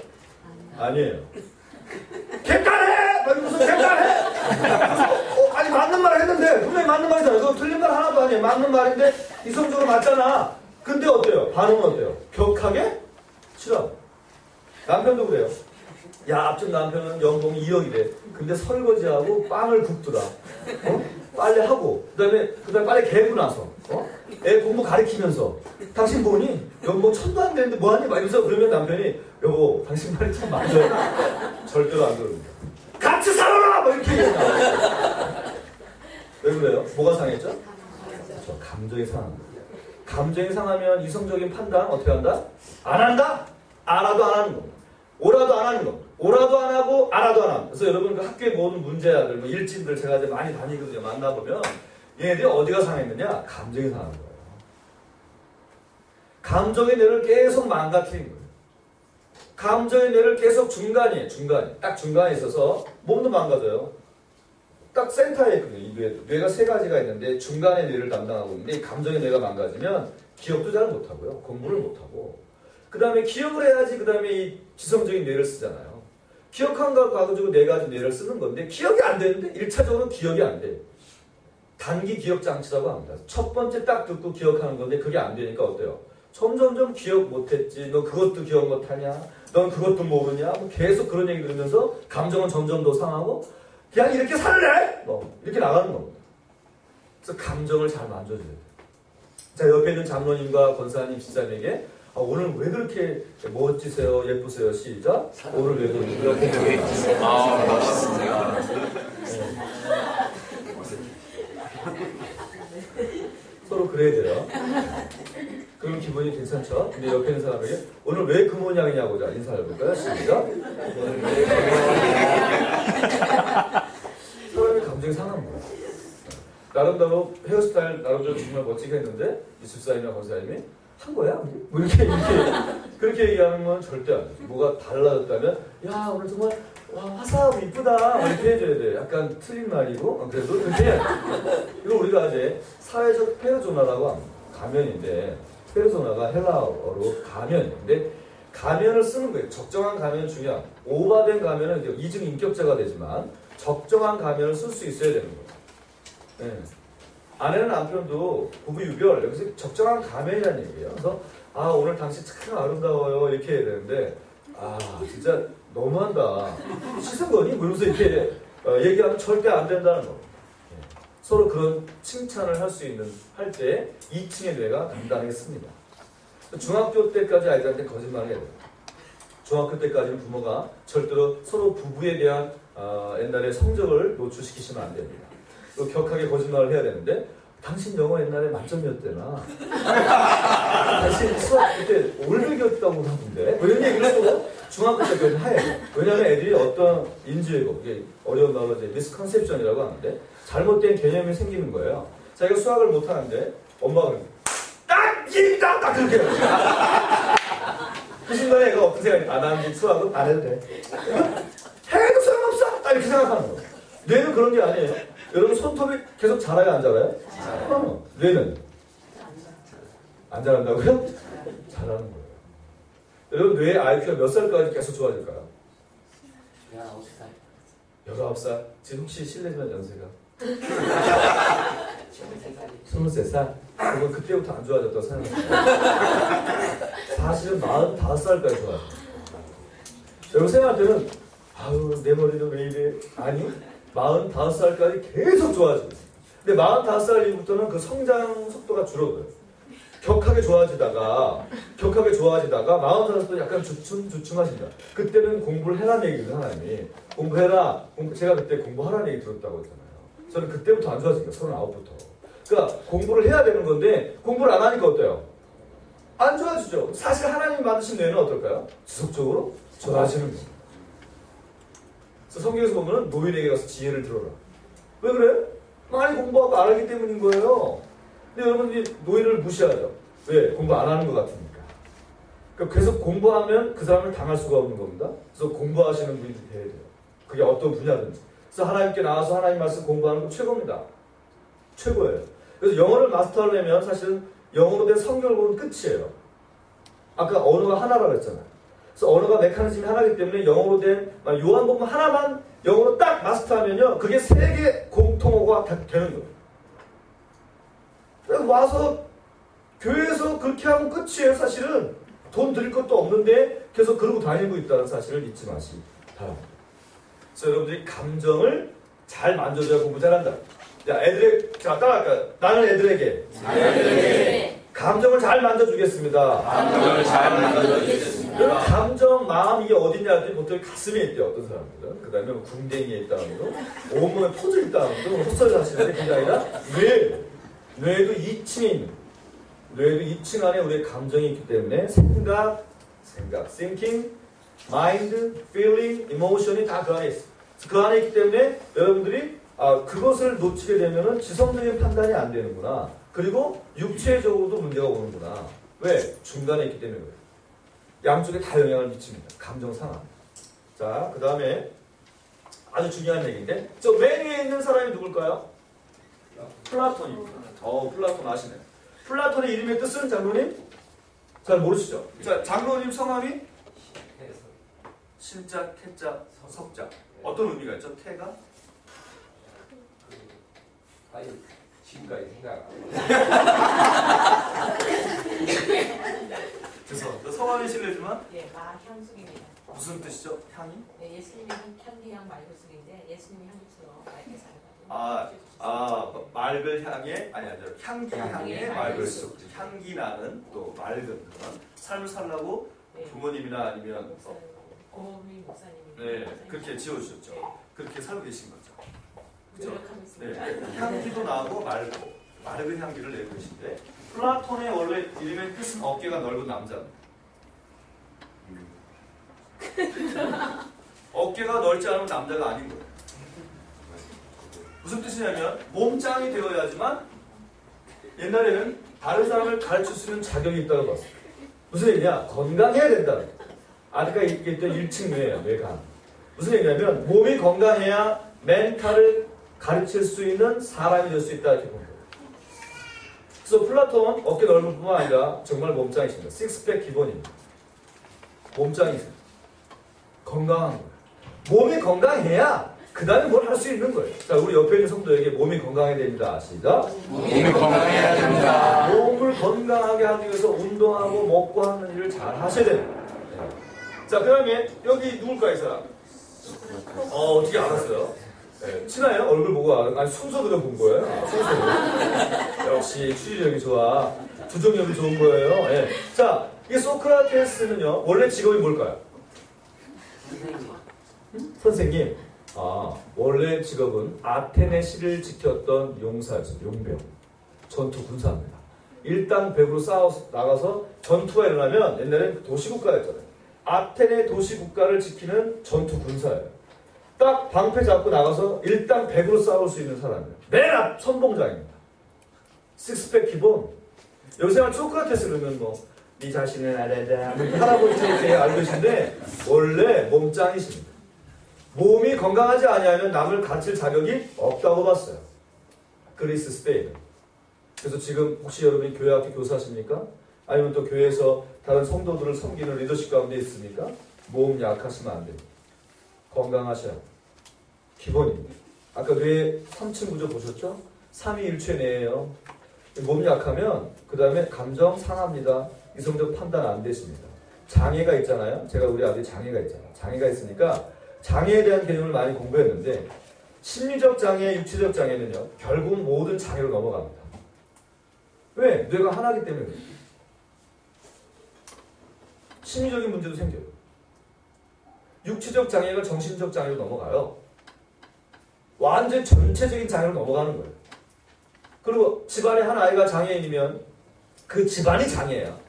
아니에요. 객관해! 막 무슨 객관해! 아니, 맞는 말 했는데, 분명히 맞는 말이잖아요. 그거 틀린 말 하나도 아니에요. 맞는 말인데, 이성적으로 맞잖아. 근데 어때요? 반응은 어때요? 격하게? 싫어. 남편도 그래요. 야, 앞집 남편은 연봉이 2억이래. 근데 설거지하고 빵을 굽더라. 빨래하고, 그 다음에 빨래 개고 나서, 애 공부 가르치면서, 당신 뭐니? 연봉 1000도 안 되는데 뭐하니? 막 이러면서 그러면 남편이, 여보, 당신 말이 참 맞아요. 절대로 안 그럽니다. 같이 살아라! 막 이렇게 얘기해요. 왜 그래요? 뭐가 상했죠? 그렇죠. 감정이 상한 거예요. 감정이 상하면 이성적인 판단 어떻게 한다? 안 한다? 알아도 안 하는 거. 오라도 안 하는 거. 오라도 안 하고 알아도 안 하는 거. 그래서 여러분 그 학교에 모든 문제아들, 뭐 일진들 제가 이제 많이 다니거든요. 만나보면 얘네들이 어디가 상했느냐? 감정이 상한 거예요. 감정의 뇌를 계속 망가뜨린 거예요. 감정의 뇌를 계속 중간에 딱 중간에 있어서 몸도 망가져요. 딱 센터에 있거든요. 이 뇌가 세 가지가 있는데 중간에 뇌를 담당하고 있는데 이 감정의 뇌가 망가지면 기억도 잘 못하고요. 공부를 못하고 그 다음에 기억을 해야지 그 다음에 이 지성적인 뇌를 쓰잖아요. 기억한 거 가지고 네 가지 뇌를 쓰는 건데 기억이 안 되는데 1차적으로 기억이 안 돼. 단기 기억 장치라고 합니다. 첫 번째 딱 듣고 기억하는 건데 그게 안 되니까 어때요? 점점점 기억 못했지. 너 그것도 기억 못하냐? 넌 그것도 모르냐? 뭐 계속 그런 얘기 들으면서 감정은 점점 더 상하고 그냥 이렇게 살래? 이렇게 나가는 겁니다. 그래서 감정을 잘 만져줘야 돼요. 자, 옆에 있는 장로님과 권사님, 집사님에게 오늘 왜 그렇게 멋지세요? 예쁘세요? 시작. 오늘 왜 그렇게 멋있습니다. 서로 그래야 돼요. 그럼 기분이 괜찮죠? 근데 옆에 있는 사람에게 오늘 왜 그 모양이냐고 자 인사를 해볼까요? 시작. 오늘 왜 그 모양이냐고. 사람의 감정이 상합니다. 나름대로 헤어스타일 나름대로 정말 멋지게 했는데 이 집사님이나 권사님이 한 거야? 뭐 이렇게 그렇게 얘기하는 건 절대 안 돼. 뭐가 달라졌다면 야 오늘 정말 와 화사하고 이쁘다 이렇게 해줘야 돼. 약간 틀린 말이고 그래도 근데 이거 우리가 이제 사회적 페르소나라고 합니다. 가면인데 페르소나가 헬라어로 가면인데 가면을 쓰는 거예요. 적정한 가면은 중요한. 오바된 가면은 이중 인격자가 되지만 적정한 가면을 쓸 수 있어야 되는 거예요. 네. 아내는 남편도 부부 유별 여기서 적정한 가면이라는 얘기예요. 그래서 오늘 당신 참 아름다워요 이렇게 해야 되는데 진짜 너무한다. 씻은 거니? 뭐 이러면서 이렇게 얘기하면 절대 안 된다는 거. 서로 그런 칭찬을 할 수 있는 할 때 2층의 뇌가 담당했습니다. 중학교 때까지 아이들한테 거짓말을 해야 돼요. 중학교 때까지는 부모가 절대로 서로 부부에 대한 옛날의 성적을 노출시키시면 안 됩니다. 또 격하게 거짓말을 해야 되는데 당신 영어 옛날에 만점이었대나 당신 수학 그때 올백이었다고 하던데 뭐 이런 얘기를 해도 중학교 때까지 해야 돼요. 왜냐하면 애들이 어떤 인지왜곡 이게 어려운 말로 이제 미스컨셉션이라고 하는데 잘못된 개념이 생기는 거예요. 자기가 수학을 못하는데 엄마가 딱 이다 딱 그렇게 해요. 그 순간에 얘가 어떤 생각이 나는 수학은 안 해도 돼. 해도 소용없어 딱 이렇게 생각하는 거예요. 뇌는 그런 게 아니에요. 여러분 손톱이 계속 자라요 안 자라요? 자라요. 뇌는 안 자란다고요? 자라는 거예요. 여러분 뇌의 IQ가 몇 살까지 계속 좋아질까요? 19살. 지금 혹시 실례지만 연세가? 23살? 그건 그때부터 안 좋아졌다고 생각합니다. 사실은 45살까지 좋아져요. 여러분 생각할 때는 내 머리는 왜 이래? 아니 45살까지 계속 좋아지고 있어요. 근데 45살 이후부터는 그 성장 속도가 줄어들어요. 격하게 좋아지다가 45살부터 약간 주춤하십니다. 그때는 공부를 해라는 얘기를 하나님이 공부해라. 제가 그때 공부하라는 얘기 들었다고 했잖아요. 저는 그때부터 안 좋아지니까 39부터. 그러니까 공부를 해야 되는 건데 공부를 안 하니까 어때요? 안 좋아지죠. 사실 하나님이 만드신 뇌는 어떨까요? 지속적으로 좋아지는 겁니다. 그래서 성경에서 보면 노인에게 가서 지혜를 들어라. 왜 그래? 많이 공부하고 안 하기 때문인 거예요. 근데 여러분들이 노인을 무시하죠. 왜? 공부 안 하는 것 같으니까. 그러니까 계속 공부하면 그 사람을 당할 수가 없는 겁니다. 그래서 공부하시는 분이 돼야 돼요. 그게 어떤 분야든지. 그래서 하나님께 나와서 하나님 말씀 공부하는 거 최고입니다. 최고예요. 그래서 영어를 마스터하려면 사실은 영어로 된 성경을 보면 끝이에요. 아까 언어가 하나라고 했잖아요. 그래서 언어가 메커니즘이 하나이기 때문에 영어로 된 요한복음 하나만 영어로 딱 마스터하면요, 그게 세계 공통어가 되는 거예요. 그래서 와서 교회에서 그렇게 하면 끝이에요. 사실은 돈 들일 것도 없는데 계속 그러고 다니고 있다는 사실을 잊지 마시기 바랍니다. 그래서 여러분들이 감정을 잘 만져줘야 공부 잘한다. 자, 자, 따라할까요? 나는 애들에게 감정을 잘 만져주겠습니다. 감정을 잘 만들어주겠습니다. 여러분, 감정, 마음 이게 어디냐 했더니 보통 가슴에 있대요. 어떤 사람들은. 그 다음에 궁뎅이에 있다는 거, 온몸에 퍼져 있다는 거, 헛소리 하시는데 그게 아니라 뇌도 2층에 있는, 뇌도 2층 안에 우리의 감정이 있기 때문에 생각, thinking, mind, feeling, emotion이 다 그 안에 있어요. 그 안에 있기 때문에 여러분들이 그것을 놓치게 되면은 지성적인 판단이 안 되는구나. 그리고 육체적으로도 문제가 오는구나. 왜? 중간에 있기 때문에 그래요. 양쪽에 다 영향을 미칩니다. 감정 상황. 자, 그 다음에 아주 중요한 얘기인데, 저 맨 위에 있는 사람이 누굴까요? 플라톤입니다. 플라톤 아시네요. 플라톤의 이름의 뜻은 장로님? 잘 모르시죠? 자, 장로님 성함이? 신자, 태자, 석자. 어떤 의미가 있죠? 태가? 지금까지 생각. 죄송합니다. 성함이 실례지만 예, 마향숙입니다. 무슨 뜻이죠? 향이? 네, 예수님이 향기향 말구숙인데 예수님이 향기처럼 맑게 살아가지고. 맑을 향해 아니죠. 향기향의 맑을 쑥. 향기 나는 또 맑은 그런 삶을 살라고 부모님이나 아니면 고모님 목사님이 그렇게 지어주셨죠. 네. 그렇게 살고 계신 거죠. 그죠? 노력하고 있습니다. 네, 향기도 나고 맑은 향기를 내고 계신데, 플라톤의 원래 이름의 뜻은 어깨가 넓은 남자입니다. 어깨가 넓지 않은 남자가 아닌 거예요. 무슨 뜻이냐면 몸짱이 되어야지만 옛날에는 다른 사람을 가르칠 수 있는 자격이 있다고 봤어요. 무슨 얘기냐? 건강해야 된다. 아까 얘기했던 1층 뇌예요. 뇌가. 무슨 얘기냐면 몸이 건강해야 멘탈을 가르칠 수 있는 사람이 될 수 있다 이렇게 본 거예요. 그래서 플라톤 어깨 넓은 뿐만 아니라 정말 몸짱이십니다. 식스팩 기본입니다. 몸짱이세요. 건강한 거예요. 몸이 건강해야 그 다음에 뭘 할 수 있는 거예요. 자, 우리 옆에 있는 성도에게 몸이 건강해야 됩니다. 시작. 몸이 건강해야 됩니다. 몸을 건강하게 하기 위해서 운동하고 먹고 하는 일을 잘 하셔야 됩니다. 네. 자, 그 다음에 여기 누굴까 이 사람? 어떻게 알았어요? 네, 친해요? 얼굴 보고 아니 순서대로 본 거예요. 순서대로. 역시 추리력이 좋아. 두종력이 좋은 거예요. 네. 자, 이 소크라테스는요 원래 직업이 뭘까요? 선생님. 원래 직업은 아테네 시를 지켰던 용사였어요. 용병. 전투 군사입니다. 일당 100으로 나가서 전투가 일어나면 옛날엔 도시국가였잖아요. 아테네 도시국가를 지키는 전투 군사예요. 딱 방패 잡고 나가서 일당 100으로 싸울 수 있는 사람이에요. 맨 앞 선봉장입니다. 식스팩 기본. 요새는 소크라테스 그러면 네 자신은 알아야 할아버지 이렇게 알고 계신데 원래 몸짱이십니다. 몸이 건강하지 아니하면 남을 가르칠 자격이 없다고 봤어요. 그리스, 스페인. 그래서 지금 혹시 여러분이 교회학교 교사십니까? 아니면 또 교회에서 다른 성도들을 섬기는 리더십 가운데 있습니까? 몸 약하시면 안 됩니다. 건강하셔야 기본입니다. 아까 뇌 3층 구조 보셨죠? 3위 1최 뇌예요. 몸 약하면 그 다음에 감정 상합니다. 이성적 판단 안 되십니다. 장애가 있잖아요. 제가 우리 아들이 장애가 있잖아요. 장애가 있으니까 장애에 대한 개념을 많이 공부했는데 심리적 장애, 육체적 장애는요 결국 모든 장애로 넘어갑니다. 왜? 뇌가 하나이기 때문에 그래요. 심리적인 문제도 생겨요. 육체적 장애가 정신적 장애로 넘어가요. 완전 전체적인 장애로 넘어가는 거예요. 그리고 집안에 한 아이가 장애인이면 그 집안이 장애예요.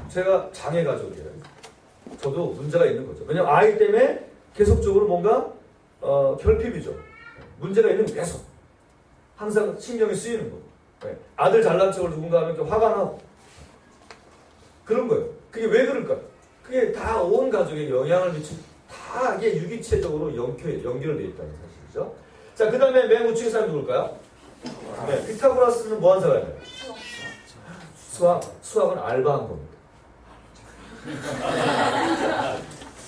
제가 장애 가족이에요. 저도 문제가 있는 거죠. 왜냐면 아이 때문에 계속적으로 뭔가 결핍이죠. 문제가 있는 거 계속. 항상 신경이 쓰이는 거고. 네. 아들 잘난 척을 누군가 하면 화가 나고. 그런 거예요. 그게 왜 그럴까요? 그게 다 온 가족에 영향을 미치고 다 이게 유기체적으로 연결되어 있다는 사실이죠. 자, 그 다음에 맨 우측에 사람 누굴까요? 네, 피타고라스는 뭐 한 사람이에요? 수학은 알바한 겁니다.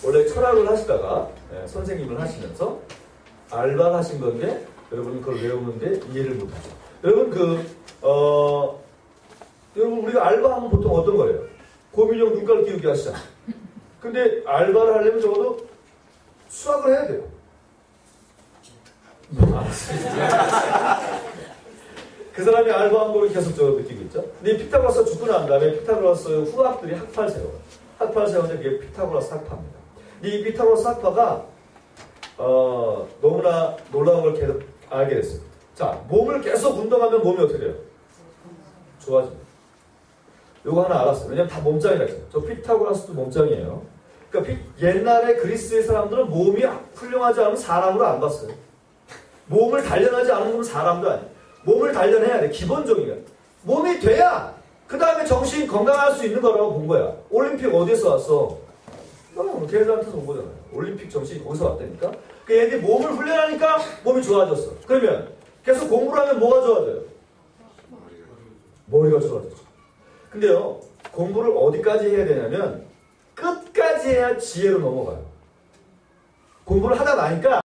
원래 철학을 하시다가 선생님을 하시면서 알바를 하신 건데 여러분은 그걸 외우는데 이해를 못하죠. 여러분 여러분 우리가 알바하면 보통 어떤 거예요? 고민형 눈깔 끼우기 하시잖아. 근데 알바를 하려면 적어도 수학을 해야 돼요. 그 사람이 알바한 걸 계속적으로 느끼고 있죠. 근데 피타고라스가 죽고 난 다음에 피타고라스 후학들이 학파를 세워요. 학파를 세우는데 그게 피타고라스 학파입니다. 근데 이 피타고라스 학파가 너무나 놀라운 걸 계속 알게 됐어요. 자, 몸을 계속 운동하면 몸이 어떻게 돼요? 좋아집니다. 요거 하나 알았어요. 왜냐면 다 몸짱이라 했어요. 저 피타고라스도 몸짱이에요. 그러니까 옛날에 그리스의 사람들은 몸이 훌륭하지 않으면 사람으로 안 봤어요. 몸을 단련하지 않으면 사람도 아니에요. 몸을 단련해야 돼. 기본적인 거야. 몸이 돼야 그 다음에 정신 건강할 수 있는 거라고 본 거야. 올림픽 어디서 왔어? 걔네들한테서 온 거잖아요. 올림픽 정신이 거기서 왔다니까. 그 얘네들이 몸을 훈련하니까 몸이 좋아졌어. 그러면 계속 공부를 하면 뭐가 좋아져요? 머리가 좋아졌죠. 근데요, 공부를 어디까지 해야 되냐면 끝까지 해야 지혜로 넘어가요. 공부를 하다 나니까